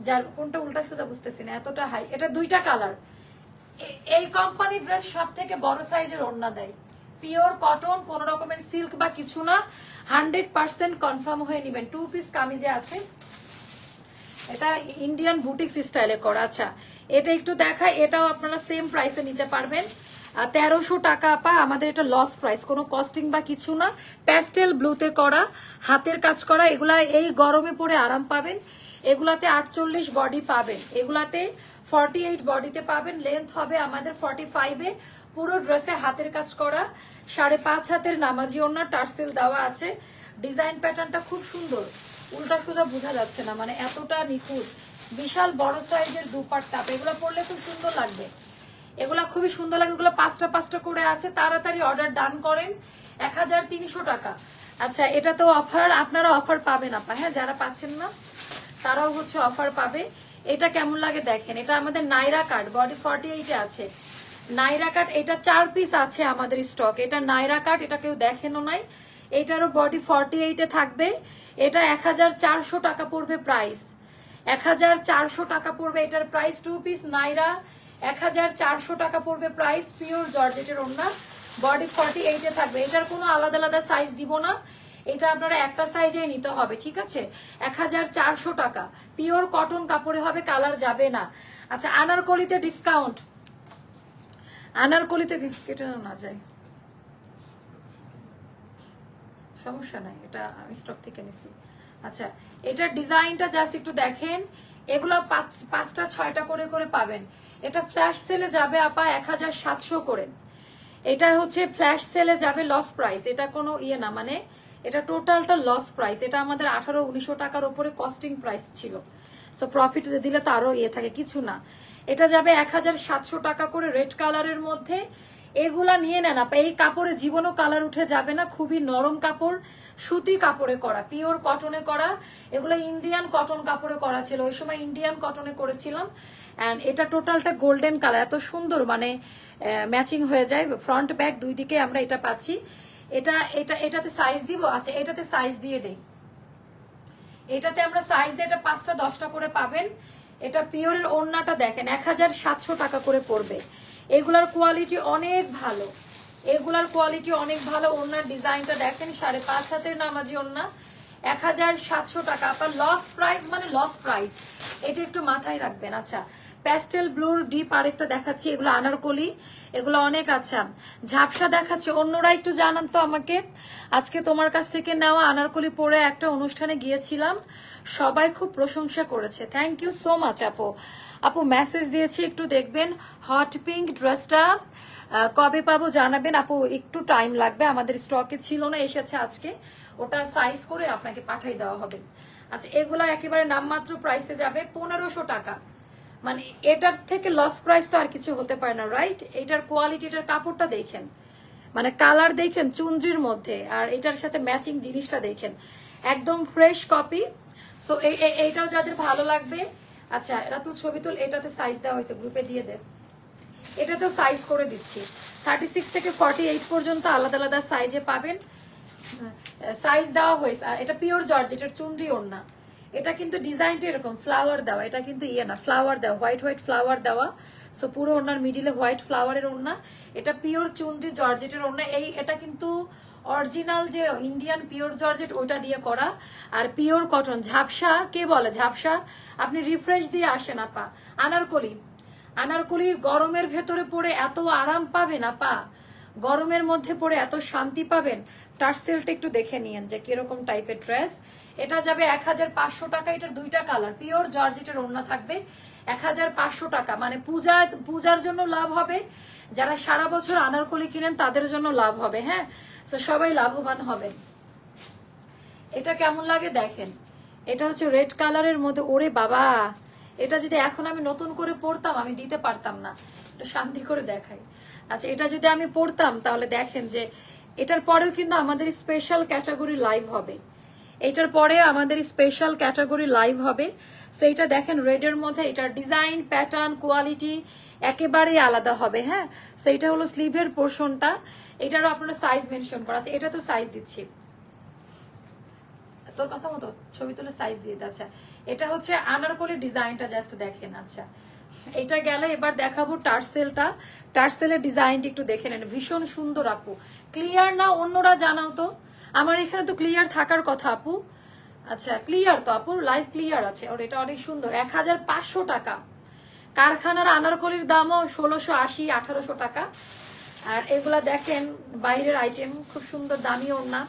যার কোনটা উল্টা সোজা বুঝতেছি না, এতটা হাই। এটা দুইটা কালার। এই কোম্পানি ড্রেস সব থেকে বড় সাইজের ওড়না দেয়, পিওর কটন, কোন রকমের সিল্ক বা কিছু না, 100% কনফার্ম হয়ে নিবেন। 2 পিস কামিজে আছে, এটা ইন্ডিয়ান বুটিক্স স্টাইলে করা। আচ্ছা এটা একটু দেখাই, এটাও আপনারা সেম প্রাইসে নিতে পারবেন, 1300 টাকা আপা। আমাদের এটা লস প্রাইস, কোনো কস্টিং বা কিছু না। প্যাস্টেল ব্লুতে করা, হাতের কাজ করা, এগুলা এই গরমে পরে আরাম পাবেন। এগুলাতে 48 বডি পাবেন, এগুলাতে 48 বডিতে পাবেন। লেন্থ হবে আমাদের 45-এ। পুরো ড্রেসে হাতের কাজ করা, 5.5 হাতের নামাজি ওড়না, টার্সেল দেওয়া আছে। ডিজাইন প্যাটার্নটা খুব সুন্দর, উল্টা সোজা বোঝা যাচ্ছে না, মানে এতটা নিখুঁত। বিশাল বড় সাইজের দুপাট্টা, এগুলো পরলে খুব সুন্দর লাগবে, এগুলা খুবই সুন্দর লাগে। এগুলো 5টা করে আছে, তাড়াতাড়ি অর্ডার ডান করেন। 1300 টাকা। আচ্ছা এটা তো অফার, আপনারা অফার পাবেন আপা, হ্যাঁ যারা পাচ্ছেন না তারাও হচ্ছে অফার পাবে। এটা কেমন লাগে দেখেন, এটা আমাদের নাইরা কাট, বডি 48-এ আছে নাইরা কাট। এটা 4 পিস আছে আমাদের স্টক, এটা নাইরা কাট, এটা কেউ দেখেনও নাই। এটারও বডি 48-এ থাকবে। এটা 1400 টাকা পড়বে প্রাইস, 1400 টাকা পড়বে এটার প্রাইস। 2 পিস নাইরা 1400 টাকা পড়বে প্রাইস। পিওর জর্জেটের ওড়না, বডি 48-এ থাকবে। এটার কোনো আলাদা আলাদা সাইজ দিব না, এটা আপনারা একটা সাইজে নিতে হবে, ঠিক আছে। 1400 টাকা, পিওর কটন কাপড়ে হবে, কালার যাবে না। আচ্ছা আনারকলিতে ডিসকাউন্ট, আনারকলিতে কেটে না যায়, সমস্যা নাই, এটা আমি স্টক থেকে নিছি। আচ্ছা এটার ডিজাইনটা জাস্ট একটু দেখেন, এগুলো 5টা 6টা করে পাবেন। এটা ফ্ল্যাশ সেলে যাবে আপা 1700 করে, এটা হচ্ছে ফ্ল্যাশ সেলে যাবে লস প্রাইস, এটা কোনো ইয়ে না, মানে এটা টোটালটা লস প্রাইস। এটা আমাদের 1800-1900 টাকার উপরে কস্টিং প্রাইস ছিল, সো প্রফিট দিলে তো আরো ইয়ে থাকে, কিছু না। এটা যাবে 1700 টাকা করে রেড কালারের মধ্যে। এগুলা নিয়ে নেন আপা, এই কাপড়ে জীবনও কালার উঠে যাবে না, খুবই নরম কাপড়, সুতি কাপড়ে করা, পিওর কটনে করা, এগুলো ইন্ডিয়ান কটন কাপড়ে করা ছিল, ওই সময় ইন্ডিয়ান কটনে করেছিলাম। এন্ড এটা টোটালটা গোল্ডেন কালার, এত সুন্দর মানে ম্যাচিং হয়ে যায়, ফ্রন্ট ব্যাক দুই দিকে আমরা এটা পাচ্ছি। এটাতে সাইজ দিব, আচ্ছা এটাতে সাইজ দিয়ে দেই, এটাতে আমরা সাইজ দিয়ে এটা 5টা 10টা করে পাবেন। এটা পিওরের ওড়নাটা দেখেন 1700 টাকা করে পড়বে। এগুলার কোয়ালিটি অনেক ভালো, এগুলার কোয়ালিটি অনেক ভালো। ওড়নার ডিজাইনটা দেখেন 5.5 হাতের নামাজি ওড়না, 1700 টাকা। আপনার লস প্রাইস মানে লস প্রাইস, এটা একটু মাথায় রাখবেন। আচ্ছা প্যাস্টেল ব্লুর ডিপ আরেকটা দেখাচ্ছি, এগুলো আনারকলি, এগুলো অনেক আচ্ছা ঝাপসা দেখাচ্ছে। অন্যরা একটু জানান তো আমাকে, আজকে তোমার কাছ থেকে নেওয়া আনারকলি পরে একটা অনুষ্ঠানে গিয়েছিলাম, সবাই খুব প্রশংসা করেছে। থ্যাংক ইউ সো মাচ আপু। আপু মেসেজ দিয়েছি, একটু দেখবেন। হট পিঙ্ক ড্রেসটা কবে পাবো জানাবেন আপু, একটু টাইম লাগবে, আমাদের স্টকে ছিল না, এসেছে আজকে, ওটা সাইজ করে আপনাকে পাঠিয়ে দেওয়া হবে। আচ্ছা এগুলা একেবারে নামমাত্র প্রাইসে যাবে 1500 টাকা, মানে এটার থেকে লস প্রাইস তো আর কিছু হতে পারে না, রাইট? এটার কোয়ালিটি, এটার কাপড়টা দেখেন, মানে কালার দেখেন চুনরির মধ্যে, আর এটার সাথে ম্যাচিং জিনিসটা দেখেন, একদম ফ্রেশ কপি। সো এইটাও যাদের ভালো লাগবে, আচ্ছা রাতুল ছবি তুল, এটাতে সাইজ দেওয়া হয়েছে, গ্রুপে দিয়ে দে, এটাতেও সাইজ করে দিচ্ছি। 36 থেকে 48 পর্যন্ত আলাদা আলাদা সাইজে পাবেন, সাইজ দেওয়া হয়েছে। এটা পিওর জর্জেটের চুনরি ওড়না, এটা কিন্তু ডিজাইনটা এরকম ফ্লাওয়ার দেওয়া, এটা কিন্তু ইয়ে না, ফ্লাওয়ার দেওয়া, হোয়াইট হোয়াইট ফ্লাওয়ার দেওয়া। সো পুরো ওড়নার মিডিলে হোয়াইট ফ্লাওয়ারের ওড়না, এটা পিওর চুনরি জর্জেটের ওড়না। এটা কিন্তু অরিজিনাল যে ইন্ডিয়ান পিওর জর্জেট ওইটা দিয়ে করা, আর পিওর কটন। ঝাপসা কে বলে ঝাপসা? আপনি রিফ্রেশ দিয়ে আসেন আপা। আনারকলি, আনারকলি গরমের ভেতরে পরে এত আরাম পাবেন আপা, গরমের মধ্যে পরে এত শান্তি পাবেন। টার্সেলটা একটু দেখে নিয়েন যে কিরকম টাইপের ড্রেস। এটা যাবে 1500 টাকা, এটার দুইটা কালার, পিওর জর্জেটের ওড়না থাকবে 1500 টাকা। মানে পূজার জন্য লাভ হবে, যারা সারা বছর আনারকলি কিনেন তাদের জন্য লাভ হবে। হ্যাঁ, তো সবাই লাভবান হবেন। এটা কেমন লাগে দেখেন, এটা হচ্ছে রেড কালারের মধ্যে, ওরে বাবা, এটা যদি এখন আমি নতুন করে পড়তাম আমি দিতে পারতাম না, এটা শান্তি করে দেখাই। আচ্ছা এটা যদি আমি পড়তাম তাহলে দেখেন যে এটার পরেও কিন্তু আমাদের স্পেশাল ক্যাটাগরি লাইভ হবে, এটার পরে আমাদের স্পেশাল ক্যাটাগরি লাইভ হবে। সো এটা দেখেন রেডের মধ্যে, এটার ডিজাইন প্যাটার্ন কোয়ালিটি একেবারেই আলাদা হবে। হ্যাঁ, সো এটা হলো স্লিভের পোর্শনটা, এটারও আপনারা সাইজ মেনশন করা আছে, এটা তো সাইজ দিচ্ছি, তোর কথা মতো ছবি তুলে সাইজ দিয়ে। আচ্ছা এটা হচ্ছে আনারকলি ডিজাইনটা, জাস্ট দেখেন। আচ্ছা এটা গেলে এবার দেখাবো টার্সেলটা, টার্সেলের ডিজাইনটা একটু দেখে নেন, ভীষণ সুন্দর আপু। ক্লিয়ার না অন্যরা জানাও তো, আমার এখানে তো ক্লিয়ার থাকার কথা আপু। আচ্ছা ক্লিয়ার তো আপু, লাইভ ক্লিয়ার আছে। আর এটা অনেক সুন্দর, 1500 টাকা। কারখানার আনারকলির দামও 1680 1800 টাকা। আর এগুলা দেখেন বাইরের আইটেম, খুব সুন্দর দামি ওড়না,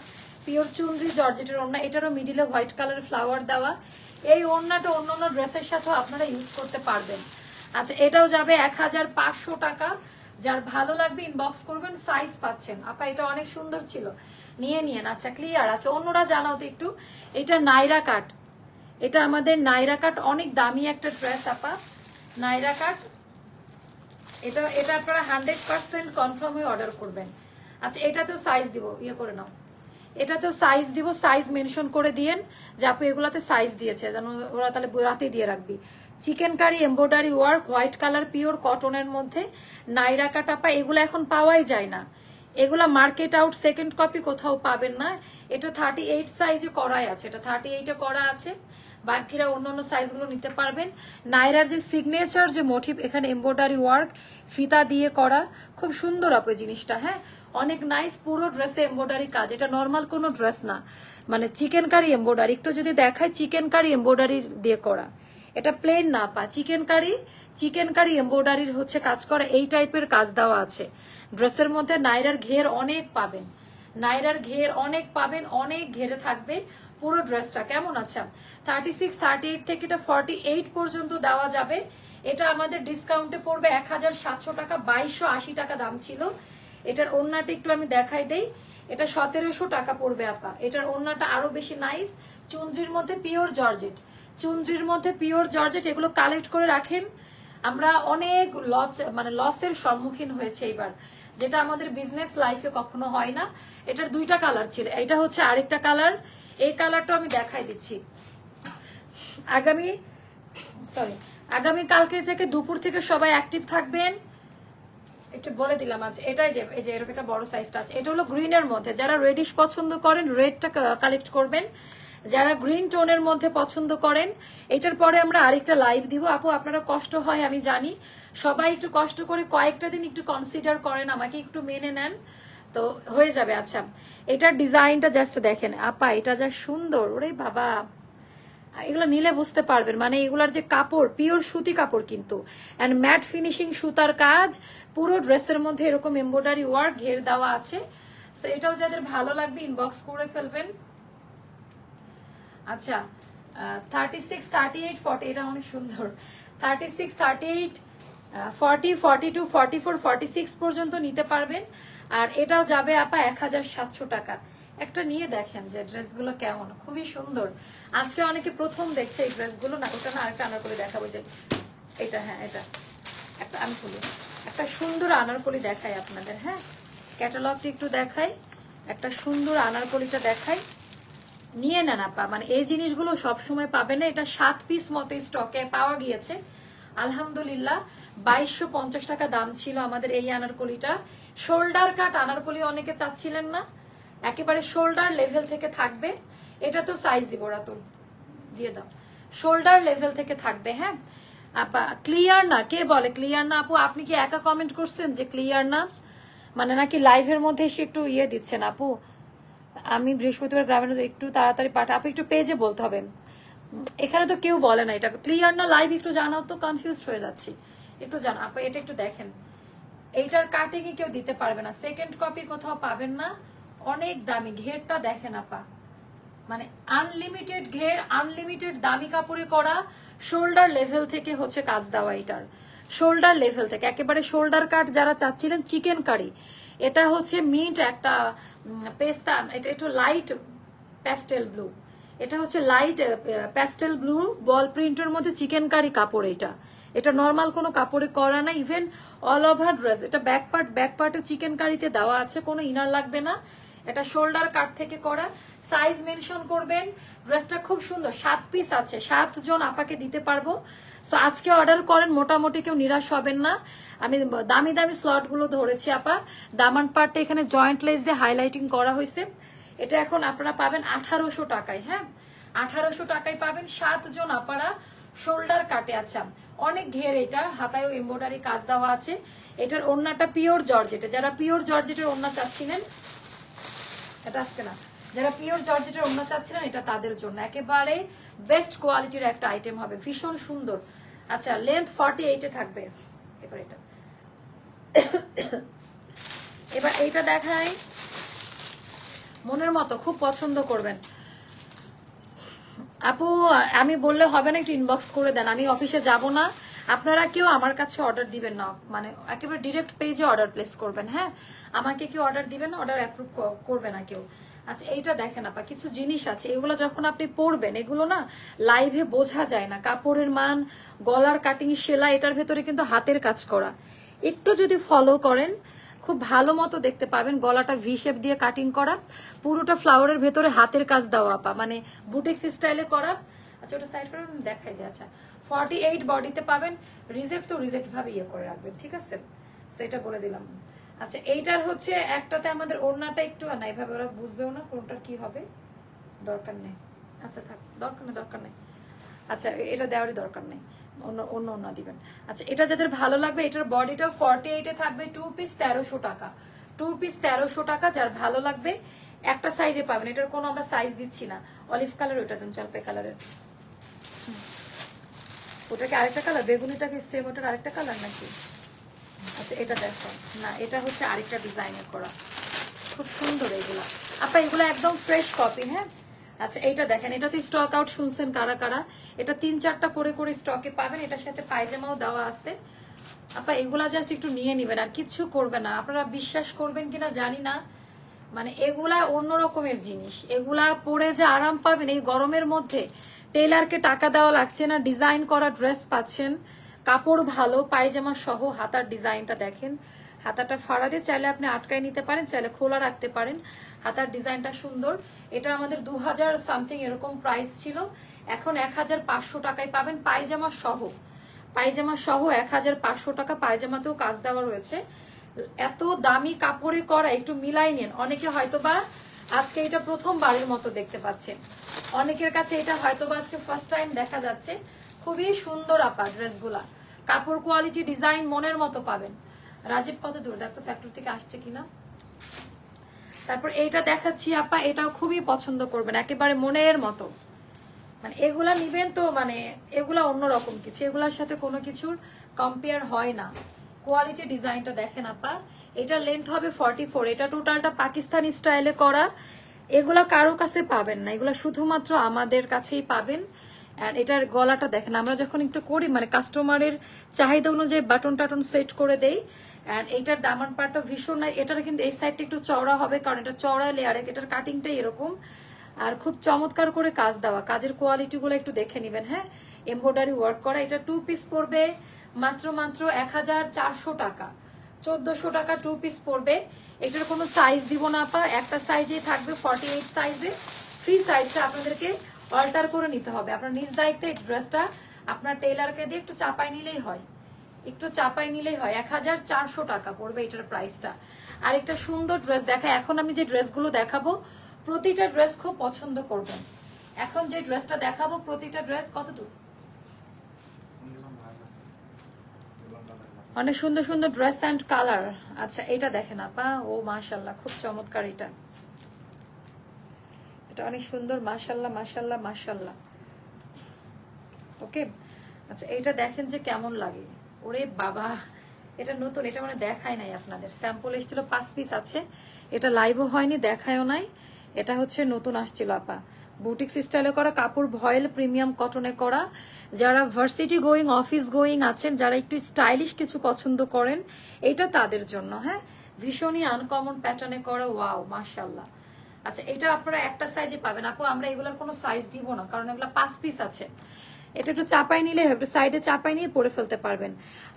পিওর চুনরি জর্জেটের ওড়না, এটারও মিডিলে হোয়াইট কালার ফ্লাওয়ার দেওয়া। এই ওড়নাটা অন্যান্য ড্রেসের সাথেও আপনারা ইউজ করতে পারবেন। আচ্ছা এটাও যাবে 1500 টাকা। যার ভালো লাগবে ইনবক্স করবেন, সাইজ পাচ্ছেন আপা, এটা অনেক সুন্দর ছিল, নিয়ে নিয়েন। আচ্ছা ক্লিয়ার আছে, অন্যরা জানাও তো একটু। এটা নাইরা কাট, এটা আমাদের নাইরা কাট, অনেক দামি একটা ড্রেস আপা, নাইরা কাট। এটা আপনারা 100% কনফার্ম হয়ে অর্ডার করবেন। আচ্ছা এটাতেও সাইজ দিব, ইয়ে করে নাও, এটাতেও সাইজ দিব, সাইজ মেনশন করে দিয়েন যে আপু এগুলাতে সাইজ দিয়েছে, যেন ওরা তাহলে রাতে দিয়ে রাখবি। Chicken curry embroidery work, white colour pure কটনের মধ্যে, নাইরা কাট আপা, এগুলো এখন পাওয়াই যায় না, এগুলা মার্কেট আউট, সেকেন্ড কপি কোথাও পাবেন না। এটা 38 সাইজে করাই আছে, এটা 38-এ করা আছে, বাকিরা অন্যান্য সাইজগুলো নিতে পারবেন। নাইরার যে সিগনেচার যে মোটিভ, এখানে এমব্রয়ডারি ওয়ার্ক ফিতা দিয়ে করা, খুব সুন্দর আপু জিনিসটা। হ্যাঁ অনেক নাইস, পুরো ড্রেসে এমব্রয়ডারি কাজ, এটা নর্মাল কোনো ড্রেস না, মানে চিকেন কারি এমব্রয়ডারি। একটু যদি দেখায়, চিকেন কারি এমব্রয়ডারি দিয়ে করা, এটা প্লেন না পা, চিকেন কারি এমব্রয়ডারির হচ্ছে কাজ করা, এই টাইপের কাজ দেওয়া আছে ড্রেসের মধ্যে। নাইরার ঘের অনেক পাবেন, নাইরার ঘের অনেক পাবেন, অনেক ঘেরে থাকবে পুরো ড্রেসটা। কেমন আছে? 36 38 থেকে এটা 48 পর্যন্ত দেওয়া যাবে। এটা আমাদের ডিসকাউন্টে পড়বে 1700 টাকা, 2280 টাকা দাম ছিল। এটার ওড়নাটা একটু আমি দেখাই দেই, এটা 1700 টাকা পড়বে আপা। এটার ওড়নাটা আরো বেশি নাইস, চুনরির মধ্যে পিওর জর্জেট, চুনরির মধ্যে পিওর জর্জেট। এগুলো কালেক্ট করে রাখেন, আমরা অনেক লসের সম্মুখীন হয়েছে এবার, যেটা আমাদের বিজনেস লাইফে কখনো হয় না। এটার দুইটা কালার ছিল, এটা হচ্ছে আরেকটা কালার। এই কালারটা আমি দেখাই দিচ্ছি। আগামী কালকে থেকে দুপুর থেকে সবাই অ্যাক্টিভ থাকবেন, একটু বলে দিলাম। আজ এটাই যে এই যে এরকম একটা বড় সাইজটা আছে, এটা হলো গ্রিনের মধ্যে। যারা রেডিশ পছন্দ করেন রেডটা কালেক্ট করবেন, যারা গ্রিন টোনের মধ্যে পছন্দ করেন। এটার পরে আমরা আরেকটা লাইভ দিব। আপু আপনারা কষ্ট হয় আমি জানি, সবাই একটু কষ্ট করে কয়েকটা দিন একটু কনসিডার করেন, আমাকে একটু মেনে নেন, তো হয়ে যাবে। আচ্ছা এটার ডিজাইনটা জাস্ট দেখেন আপা, এটা যা সুন্দর, ওরে বাবা, এগুলো নিলে বুঝতে পারবেন। মানে এগুলার যে কাপড়, পিওর সুতি কাপড় কিন্তু, এন্ড ম্যাট ফিনিশিং সুতার কাজ, পুরো ড্রেসের মধ্যে এরকম এমব্রয়ডারি ওয়ার্ক ঘের দেওয়া আছে। সো এটাও যাদের ভালো লাগবে ইনবক্স করে ফেলবেন। আচ্ছা 36, 38, 40, এটা অনেক সুন্দর। 36, 38, 40, 42, 44, 46 পর্যন্ত নিতে পারবেন। আর এটাও যাবে আপা 1700 টাকা। একটা নিয়ে দেখেন যে ড্রেসগুলো কেমন, খুবই সুন্দর। আজকে অনেকে প্রথম দেখছে এই ড্রেসগুলো, না ওটা না আরেকটা আনারকলি দেখাবো, যে এটা, হ্যাঁ এটা একটা আমি খুলি, একটা সুন্দর আনারকলি দেখাই আপনাদের। হ্যাঁ ক্যাটালগটি একটু দেখাই, একটা সুন্দর আনারকলিটা দেখাই, নিয়ে নেন আপা। মানে এই জিনিসগুলো সবসময় পাবে না। এটা 7 পিস মতো স্টকে পাওয়া গিয়েছে আলহামদুলিল্লাহ। 2250 টাকা দাম ছিল আমাদের এই আনারকলিটা। শোল্ডার কাট আনারকলি অনেকে চাচ্ছিলেন না, একেবারে শোল্ডার লেভেল থেকে থাকবে। এটা তো সাইজ দিব, রাতুল দিয়ে দাও, শোল্ডার লেভেল থেকে থাকবে। হ্যাঁ আপা ক্লিয়ার না, কে বলে ক্লিয়ার না? আপু আপনি কি একা কমেন্ট করছেন যে ক্লিয়ার না, মানে নাকি লাইভের মধ্যে এসে একটু ইয়ে দিচ্ছেন? আপু আমি বৃহস্পতিবার গ্রামের একটু তাড়াতাড়ি পাঠা, আপু একটু পেজে বলতে হবে, এখানে তো কেউ বলে না এটা ক্লিয়ার না। লাইভ একটু জানাও তো, কনফিউজ হয়ে যাচ্ছি, একটু জানা আপা। এটা একটু দেখেন, এইটার কাটিংই কেউ দিতে পারবে না, সেকেন্ড কপি কোথাও পাবেন না, অনেক দামি। ঘেরটা দেখেন আপা, মানে আনলিমিটেড ঘের, আনলিমিটেড দামি কাপড়ে করা, শোল্ডার লেভেল থেকে হচ্ছে কাজ দেওয়া। এটার শোল্ডার লেভেল থেকে একেবারে শোল্ডার কাট যারা চাচ্ছিলেন, চিকেন কারি। এটা হচ্ছে মিন্ট একটা পেস্তা, এটা একটু লাইট প্যাস্টেল ব্লু, এটা হচ্ছে লাইট প্যাস্টেল ব্লু বল প্রিন্টের মধ্যে চিকেন কারি কাপড়। এটা নর্মাল কোনো কাপড়ে করা না, ইভেন অল ওভার ড্রেস। এটা ব্যাক পার্টে চিকেন কারিতে দেওয়া আছে, কোনো ইনার লাগবে না। এটা শোল্ডার কাট থেকে করা। সাইজ মেনশন করবেন। ড্রেসটা খুব সুন্দর, 7 পিস আছে, 7 জন আপাকে দিতে পারবো। সো আজকে অর্ডার করেন, মোটামুটি কেউ নিরাশ হবেন না। আমি দামি দামি স্লট গুলো ধরেছি আপা। দামান পার্টটা এখানে জয়েন্ট লেস দিয়ে হাইলাইটিং করা হয়েছে। এটা এখন আপনারা পাবেন 1800 টাকায়। হ্যাঁ 1800 টাকায় পাবেন। 7 জন আপারা শোল্ডার কাটে। আচ্ছা অনেক ঘের, এটা হাতায়ও এমব্রয়ডারি কাজ দেওয়া আছে। এটার ওড়নাটা পিওর জর্জেটে, যারা পিওর জর্জেটের ওড়না চাচ্ছিলেন, এটা আজকে না, যারা পিওর জর্জেটের ওড়না চাচ্ছিলেন এটা তাদের জন্য একেবারে বেস্ট কোয়ালিটির একটা আইটেম হবে, ভীষণ সুন্দর। আচ্ছা লেন্থ 48-এ থাকবে। এবার এইটা দেখাই, মনের মতো, খুব পছন্দ করবেন। আপু আমি বললে হবে না, একটু ইনবক্স করে দেন, আমি অফিসে যাব না। আপনারা কেউ আমার কাছে অর্ডার দিবেন না, মানে একেবারে ডিরেক্ট পেজে অর্ডার প্লেস করবেন। হ্যাঁ আমাকে কেউ অর্ডার দিবেন না, অর্ডার অ্যাপ্রুভ করবে না কেউ। আচ্ছা এইটা দেখেন আপা, কিছু জিনিস আছে এগুলো যখন আপনি পরবেন, এগুলো না লাইভে বোঝা যায় না। কাপড়ের মান, গলার কাটিং, সেলাই, এটার ভেতরে কিন্তু হাতের কাজ করা। একটু যদি ফলো করেন খুব ভালো মতো দেখতে পাবেন। গলাটা ভি শেপ দিয়ে কাটিং করা, পুরোটা ফ্লাওয়ারের ভেতরে হাতের কাজ দেওয়া আপা, মানে বুটিক্স স্টাইলে করা। আচ্ছা ওটা সাইড করে দেখাই দিয়ে। আচ্ছা 48 বডিতে পাবেন। রিজেক্ট তো রিজেক্ট ভাবে ইয়ে করে রাখবেন, ঠিক আছে? তো এটা বলে দিলাম। আচ্ছা এইটার হচ্ছে একটাতে আমাদের ওড়নাটা একটু না, এইভাবে ওরা বুঝবেও না কোনটার কি হবে, দরকার নেই। আচ্ছা থাক, দরকার নেই। আচ্ছা এটা দেওয়ারই দরকার নেই, অন্য অন্য দিবেন। আচ্ছা এটা যাদের ভালো লাগবে, এটার বডিটা 48-এ থাকবে। 2 পিস 1300 টাকা, 2 পিস 1300 টাকা। যার ভালো লাগবে একটা সাইজে পাবেন। এটার কোনো আমরা সাইজ দিচ্ছি না। অলিভ কালার, ওটা দেন জলপাই কালারের। ওটাকে আরেকটা কালার, বেগুনিটাকে সেম ওটার আরেকটা কালার নাকি? আচ্ছা এটা দেখো না, এটা হচ্ছে আরেকটা ডিজাইনের করা, খুব সুন্দর এগুলা আপা, এগুলো একদম ফ্রেশ কপি। হ্যাঁ আচ্ছা এইটা দেখেন, এটা তো স্টক আউট শুনছেন কারা কারা, এটা 3-4টা করে স্টকে পাবেন। এটার সাথে পায়জামাও দেওয়া আছে আপা। এগুলা জাস্ট একটু নিয়ে নিবেন, আর কিচ্ছু করবে না। আপনারা বিশ্বাস করবেন কিনা জানি না, মানে এগুলা অন্য রকমের জিনিস। এগুলা পরে যে আরাম পাবেন এই গরমের মধ্যে, টেইলারকে টাকা দেওয়া লাগছে না, ডিজাইন করা ড্রেস পাচ্ছেন, কাপড় ভালো, পায়জামা সহ। হাতার ডিজাইনটা দেখেন, হাতাটা ফাড়া দিয়ে চাইলে আপনি আটকায় নিতে পারেন, চাইলে খোলা রাখতে পারেন। হাতার ডিজাইনটা সুন্দর। এটা আমাদের 2000 সামথিং এরকম প্রাইস ছিল, এখন 1500 টাকায় পাবেন পায়জামা সহ। পায়জামা সহ 1500 টাকা। পায়জামাতেও কাজ দেওয়া রয়েছে। এত দামি কাপড়ে করা, একটু মিলাই নেন। অনেকে হয়তোবা আজকে এটা প্রথমবারের মতো দেখতে পাচ্ছেন, অনেকের কাছে এটা হয়তোবা আজকে ফার্স্ট টাইম দেখা যাচ্ছে। খুবই সুন্দর আপা ড্রেসগুলা, কাপড় কোয়ালিটি ডিজাইন মনের মতো পাবেন। রাজীব কত দূর দেখতো, ফ্যাক্টরি থেকে আসছে কিনা। তারপর এইটা দেখাচ্ছি আপা, এটাও খুবই পছন্দ করবেন, একেবারে মনের মতো। মানে এগুলা নিবেন তো মানে এগুলা অন্যরকম কিছু, এগুলার সাথে কোনো কিছুর কম্পেয়ার হয় না। কোয়ালিটি ডিজাইনটা দেখেন আপা। এটা লেন্থ হবে 44। এটা টোটালটা পাকিস্তানি স্টাইলে করা। এগুলা কারো কাছে পাবেন না, এগুলা শুধুমাত্র আমাদের কাছেই পাবেন। এটার গলাটা দেখেন, আমরা যখন একটু করি মানে কাস্টমারের চাহিদা অনুযায়ী বাটন টাটন সেট করে দেই। এন্ড এটার দামান পাটটা ভীষণ, এটার কিন্তু এই সাইডটা একটু চওড়া হবে, কারণ এটা চওড়া লেয়ারে, এটার কাটিংটাই এরকম। আর খুব চমৎকার করে কাজ দেওয়া, কাজের কোয়ালিটি গুলো একটু দেখে নিবেন। হ্যাঁ, এমব্রয়ডারি ওয়ার্ক করা। এটা 2 পিস পড়বে মাত্র 1400 টাকা। 1400 টাকা 2 পিস পড়বে। এটার কোনো সাইজ দিব না আপা, একটা সাইজেই থাকবে 48 সাইজে। ফ্রি সাইজটা আপনাদেরকে অল্টার করে নিতে হবে। আপনার নিজ দায়িত্বে এই ড্রেসটা আপনার টেইলারকে দিয়ে একটু চাপাই নিলেই হয়, একটু চাপাই নিলেই হয়। 1400 টাকা পড়বে এটার প্রাইসটা। আর একটা সুন্দর ড্রেস দেখা, এখন আমি যে ড্রেসগুলো দেখাবো প্রতিটা ড্রেস খুব পছন্দ করবেন। এখন যে ড্রেসটা দেখাবো প্রতিটা ড্রেস কত দূর, অনেক সুন্দর সুন্দর ড্রেস অ্যান্ড কালার। আচ্ছা এটা দেখেন আপা, ও মাশাল্লাহ খুব চমৎকার। এটা এটা অনেক সুন্দর, মাশাল্লাহ মাশাল্লাহ মাশাল্লাহ। ওকে, আচ্ছা এইটা দেখেন যে কেমন লাগে। ওরে বাবা, এটা নতুন, এটা মানে দেখায় নাই আপনাদের। স্যাম্পল এসেছিল 5 পিস আছে, এটা লাইভও হয়নি, দেখায়ও নাই। এটা হচ্ছে নতুন আসছিল আপা, বুটিক স্টাইলে করা কাপড়, ভয়েল প্রিমিয়াম কটনে করা। যারা ভার্সিটি গোয়িং, অফিস গোয়িং আছেন, যারা একটু স্টাইলিশ কিছু পছন্দ করেন, এটা তাদের জন্য। হ্যাঁ, ভীষণই আনকমন প্যাটার্নে করা। ওয়াও মাশাল্লাহ। আচ্ছা এটা আপনারা একটা সাইজে পাবেন আপু, আমরা এগুলোর কোনো সাইজ দিব না, কারণ এগুলো 5 পিস আছে। এটা একটু চাপাই নিলে, একটু সাইডে চাপাই নিয়ে পরে ফেলতে পারবেন।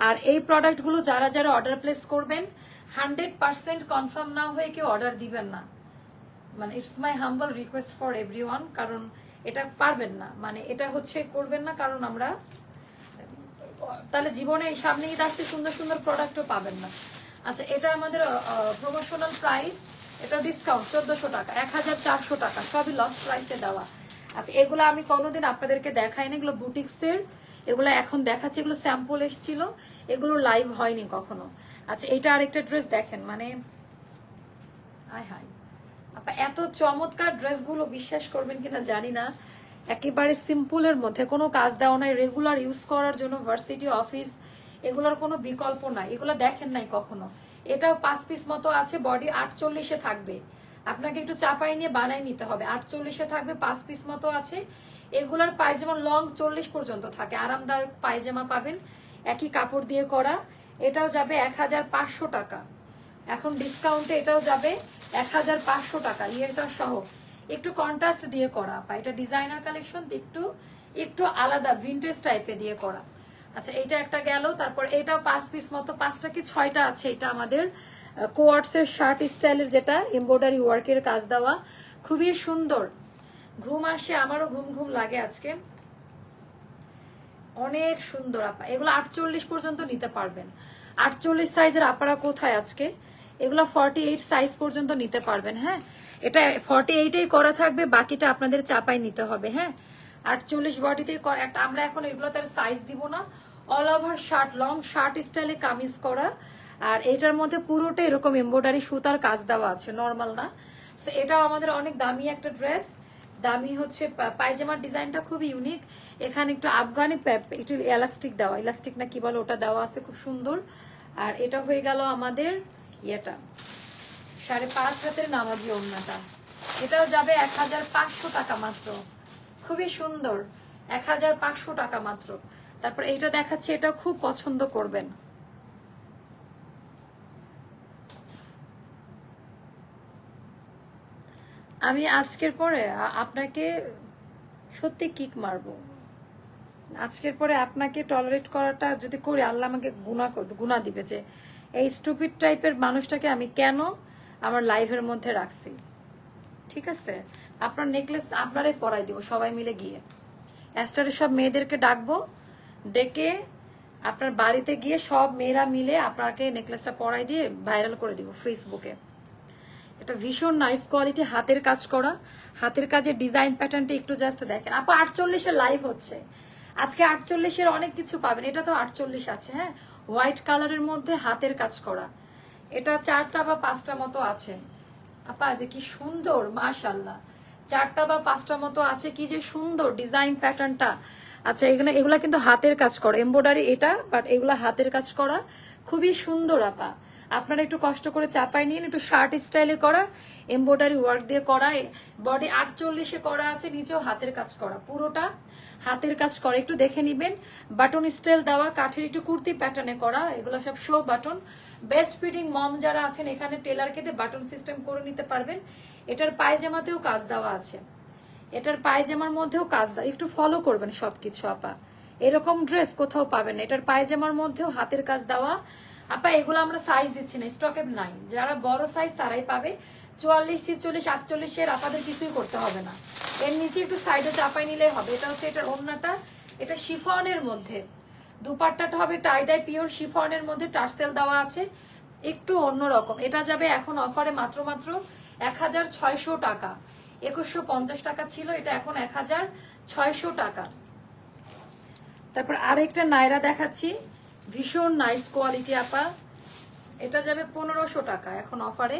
আর এই প্রোডাক্টগুলো যারা যারা অর্ডার প্লেস করবেন 100% কনফার্ম না হয়ে কেউ অর্ডার দিবেন না। মানে it's my humble request for everyone, কারণ এটা পারবেন না, মানে এটা হচ্ছে করবেন না, কারণ আমরা তাহলে জীবনে সামনে ঈদ আসতে সুন্দর সুন্দর প্রোডাক্টও পাবেন না। আচ্ছা এটা আমাদের প্রমোশনাল প্রাইস, এটা ডিসকাউন্ট 1400 টাকা, 1400 টাকা, সবই লস প্রাইসে দেওয়া। আচ্ছা এগুলো আমি কোনোদিন আপনাদেরকে দেখাই না, এগুলো বুটিক্সের, এগুলো এখন দেখাচ্ছি, এগুলো স্যাম্পল এসেছিল, এগুলো লাইভ হয়নি কখনো। আচ্ছা এটা আরেকটা ড্রেস দেখেন, মানে হাই হাই আপা, এত চমৎকার ড্রেসগুলো বিশ্বাস করবেন কিনা জানি না, একেবারে সিম্পলের মধ্যে, কোনো কাজ দেওয়া নাই, রেগুলার ইউজ করার জন্য, ভার্সিটি অফিস, এগুলোর কোনো বিকল্প নাই। এগুলো দেখেন নাই কখনো। এটাও 5 পিস মতো আছে, বডি 48-এ থাকবে, আপনাকে একটু চাপাই নিয়ে বানাই নিতে হবে। 48-এ থাকবে, 5 পিস মতো আছে। এগুলার পায়জামা লং 40 পর্যন্ত থাকে, আরামদায়ক পায়জামা পাবেন, একই কাপড় দিয়ে করা। এটাও যাবে 1500 টাকা, এখন ডিসকাউন্টে এটাও যাবে 1500 টাকা, ইয়েটা সহ। একটু কন্ট্রাস্ট দিয়ে করা, বা এটা ডিজাইনার কালেকশন, একটু একটু আলাদা ভিন্টেজ টাইপে দিয়ে করা। আচ্ছা এটা একটা গেল। তারপর এটাও 5 পিস মতো, 5টা কি 6টা আছে। এটা আমাদের কোয়ার্টসের শার্ট স্টাইলের, যেটা এমব্রয়ডারি ওয়ার্কের কাজ দেওয়া, খুবই সুন্দর। ঘুম আসে, আমারও ঘুম ঘুম লাগে আজকে, অনেক সুন্দর আপা। এগুলো 48 পর্যন্ত নিতে পারবেন। 48 সাইজের আপারা কোথায় আজকে, এগুলো 48 সাইজ পর্যন্ত নিতে পারবেন। হ্যাঁ, এটা 48-এই করা থাকবে, বাকিটা আপনাদের চাপাই নিতে হবে। হ্যাঁ, 48 বডিতে একটা, আমরা এখন এগুলো তার সাইজ দিব না। All over shirt, long shirt স্টাইলে কামিজ করা, আর এটার মধ্যে পুরোটা এরকম এমব্রয়ডারি সুতার কাজ দেওয়া আছে, নর্মাল না। এটাও আমাদের অনেক দামি একটা ড্রেস। দামি হচ্ছে পায়জামার ডিজাইনটা খুব ইউনিক, এখানে একটু আফগানি একটু এলাস্টিক দেওয়া, ইলাস্টিক না কি বলে ওটা দেওয়া আছে, খুব সুন্দর। আর এটা হয়ে গেল আমাদের ইয়েটা 5.5 হাতের নামাজি ওড়নাটা, এটাও যাবে 1500 টাকা মাত্র, খুবই সুন্দর, 1500 টাকা মাত্র। তারপর এইটা দেখাচ্ছি, এটা খুব পছন্দ করবেন। আমি আজকের পরে আপনাকে সত্যি কিক মারবো, আজকের পরে আপনাকে টলারেট করাটা যদি করি, আল্লাহ আমাকে গুনাহ দিবে যে এই স্টুপিড টাইপের মানুষটাকে আমি কেন আমার লাইভের মধ্যে রাখছি, ঠিক আছে? আপনার নেকলেস আপনারাই পরাই দিব সবাই মিলে গিয়ে। অ্যাস্টারের সব মেয়েদেরকে ডাকবো, ডেকে আপনার বাড়িতে গিয়ে সব মেয়েরা মিলে আপনাকে নেকলেসটা পরাই দিয়ে ভাইরাল করে দিব ফেসবুকে। এটা ভীষণ নাইস কোয়ালিটি, হাতের কাজ করা, হাতের কাজের ডিজাইন প্যাটার্নটা একটু জাস্ট দেখেন। আপু 48-এর লাইভ হচ্ছে আজকে, 48-এর অনেক কিছু পাবেন। এটা তো 48 আছে, হ্যাঁ, হোয়াইট কালারের মধ্যে হাতের কাজ করা। এটা 4টা বা 5টা মতো আছে আপা, যে কি সুন্দর, মাশাআল্লাহ। 4টা বা 5টা মতো আছে, কি যে সুন্দর ডিজাইন প্যাটার্নটা। আচ্ছা, এগুলা কিন্তু হাতের কাজ করা, এমব্রয়ডারি এটা, বাট এগুলা হাতের কাজ করা, খুবই সুন্দর আপা। আপনারা একটু কষ্ট করে চাপাই নিন, একটু শার্ট স্টাইলে করা, এমব্রয়ডারি ওয়ার্ক দিয়ে করা, বডি 48-এ করা আছে, নিচেও হাতের কাজ করা, পুরোটা হাতের কাজ করা। একটু দেখে নিবেন, বাটন স্টাইল দেওয়া, কাঠের একটু কুর্তি প্যাটার্নে করা, এগুলো সব শো বাটন। বেস্ট ফিটিং মম যারা আছেন এখানে টেলারকে দিয়ে বাটন সিস্টেম করে নিতে পারবেন। এটার পায়জামাতেও কাজ দেওয়া আছে, এটার পায়জামার মধ্যেও কাজ দেওয়া, একটু ফলো করবেন সবকিছু আপা। এরকম ড্রেস কোথাও পাবেন না। এটার পায়জামার মধ্যেও হাতের কাজ দেওয়া আপা। এগুলো আমরা সাইজ দিচ্ছি না, স্টকে নাই। যারা বড় সাইজ তারাই পাবে। 44, 46, 48-এর আপনাদের কিছুই করতে হবে না। এর নিচে একটু সাইডে চাপাই নিলেই হবে। এটা হচ্ছে এটার ওড়নাটা, এটা শিফনের মধ্যে। দুপাট্টাটা হবে টাইডাই পিওর শিফনের মধ্যে, টার্সেল দেওয়া আছে, একটু অন্যরকম। এটা যাবে এখন অফারে মাত্র 1600 টাকা। 2150 টাকা ছিল, এটা এখন 1600 টাকা। তারপর আরেকটা নাইরা দেখাচ্ছি, ভীষণ নাইস কোয়ালিটি আপা। এটা যাবে 1500 টাকা এখন অফারে।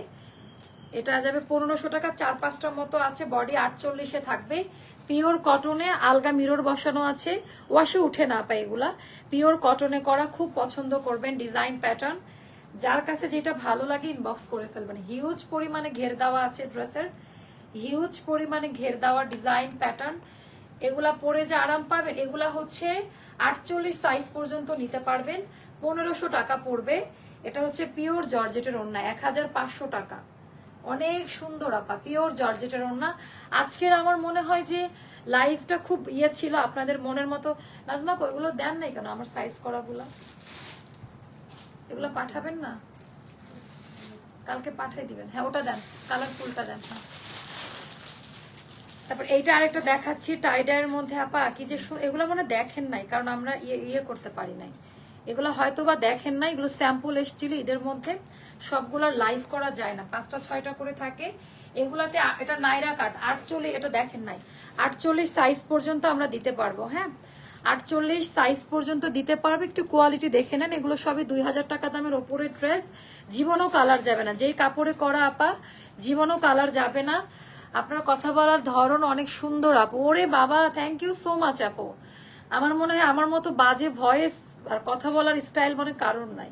এটা যাবে 1500 টাকা, 4-5টার মতো আছে, বডি 48-এ থাকবে। পিওর কটনে, আলগা মিরর বসানো আছে, ওয়াশে উঠে না আপা। এগুলা পিওর কটনে করা, খুব পছন্দ করবেন ডিজাইন প্যাটার্ন। যার কাছে যেটা ভালো লাগে ইনবক্স করে ফেলবেন। হিউজ পরিমাণে ঘের দেওয়া আছে ড্রেসের, হিউজ পরিমাণে ঘের দেওয়া ডিজাইন প্যাটার্ন। এগুলা পরে যে আরাম পাবেন। এগুলা হচ্ছে 48 সাইজ পর্যন্ত নিতে পারবেন, 1500 টাকা পড়বে। এটা হচ্ছে পিওর জর্জেটের ওড়না, 1500 টাকা। অনেক সুন্দর আপা, পিওর জর্জেটের ওড়না। আজকের আমার মনে হয় যে লাইভটা খুব ছিল আপনাদের মনের মতো। নাজমা ওইগুলো দেন নাই কেন আমার সাইজ করাগুলো? এগুলো পাঠাবেন না, কালকে পাঠিয়ে দিবেন। হ্যাঁ ওটা দেন, কালারফুলটা দেন। হ্যাঁ, তারপর এইটা আরেকটা দেখাচ্ছি টাইডাইয়ের মধ্যে আপা, কি যে এগুলো মানে দেখেন নাই, কারণ আমরা ইয়ে করতে পারি নাই। এগুলো হয়তো বা দেখেন নাই, এগুলো স্যাম্পল এসেছিল ঈদের মধ্যে, সবগুলো লাইভ করা যায় না, 5টা-6টা করে থাকে এগুলাতে। এটা নাইরা কাট 48, এটা দেখেন নাই, 48 সাইজ পর্যন্ত আমরা দিতে পারবো। হ্যাঁ, 48 সাইজ পর্যন্ত দিতে পারবে। একটু কোয়ালিটি দেখে নেন। এগুলো সবই 2000 টাকা দামের ওপরে ড্রেস, জীবনও কালার যাবে না। যেই কাপড়ে করা আপা, জীবনও কালার যাবে না। আপনার কথা বলার ধরন অনেক সুন্দর আপু। ওরে বাবা, থ্যাংক ইউ সো মাচ আপু। আমার মনে হয় আমার মতো বাজে ভয়েস আর কথা বলার স্টাইল মনে কারণ নাই,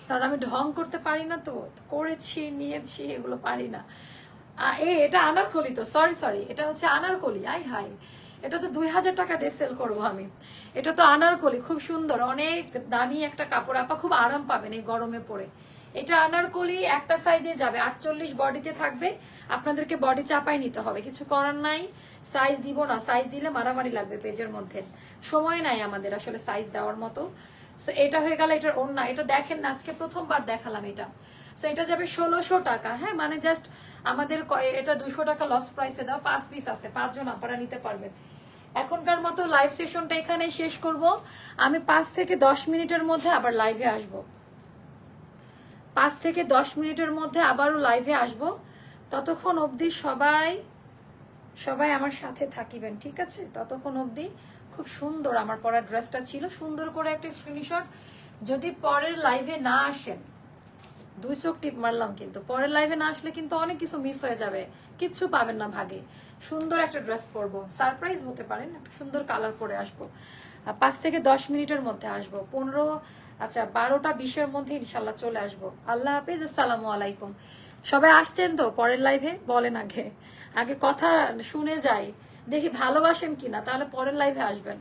কারণ আমি ঢং করতে পারি না, তো করেছি নিয়েছি এগুলো পারি না। এটা আনারকলি তো, সরি, এটা হচ্ছে আনারকলি। আই হাই, এটা তো 2000 টাকা দিয়ে সেল করবো আমি। এটা তো আনারকলি, খুব সুন্দর, অনেক দামি একটা কাপড় আপা, খুব আরাম পাবেন এই গরমে পরে। এটা আনারকলি, একটা সাইজে যাবে, 48 বডিতে থাকবে। আপনাদেরকে বডি চাপাই নিতে হবে, কিছু করার নাই। সাইজ দিব না, সাইজ দিলে মারামারি লাগবে পেজের মধ্যে, সময় নাই আমাদের আসলে সাইজ দেওয়ার মতো। সো এটা হয়ে গেল এটার ওড়না। এটা দেখেন না, আজকে প্রথমবার দেখালাম এটা। সো এটা যাবে 1600 টাকা। হ্যাঁ, মানে জাস্ট আমাদের এটা 200 টাকা লস প্রাইসে দাও। 5 পিস আছে, 5 জন আপনারা নিতে পারবেন। এখনকার মতো লাইভ সেশনটা এখানেই শেষ করব। আমি 5 থেকে 10 মিনিটের মধ্যে আবার লাইভে আসব। 5 থেকে 10 মিনিটের মধ্যে আবারও লাইভে আসব। ততক্ষণ অবধি সবাই আমার সাথে থাকিবেন, ঠিক আছে? ততক্ষণ অবধি খুব সুন্দর আমার পরা ড্রেসটা ছিল, সুন্দর করে একটা স্ক্রিনশট। যদি পরের লাইভে না আসেন, 2 চোখ টিপ মারলাম, কিন্তু পরের লাইভে না আসলে কিন্তু অনেক কিছু মিস হয়ে যাবে, কিচ্ছু পাবেন না ভাগে। সুন্দর একটা ড্রেস পরবো, সারপ্রাইজ হতে পারেন, একটা সুন্দর কালার পরে আসবো। 5 থেকে 10 মিনিটের মধ্যে আসবো, 12টা 20-এর মধ্যে ইনশাল্লাহ চলে আসবো। আল্লাহ হাফেজ, আসসালামু আলাইকুম। সবাই আসছেন তো পরের লাইভে? বলেন আগে কথা শুনে যাই, দেখি ভালোবাসেন কিনা, তাহলে পরের লাইভে আসবেন।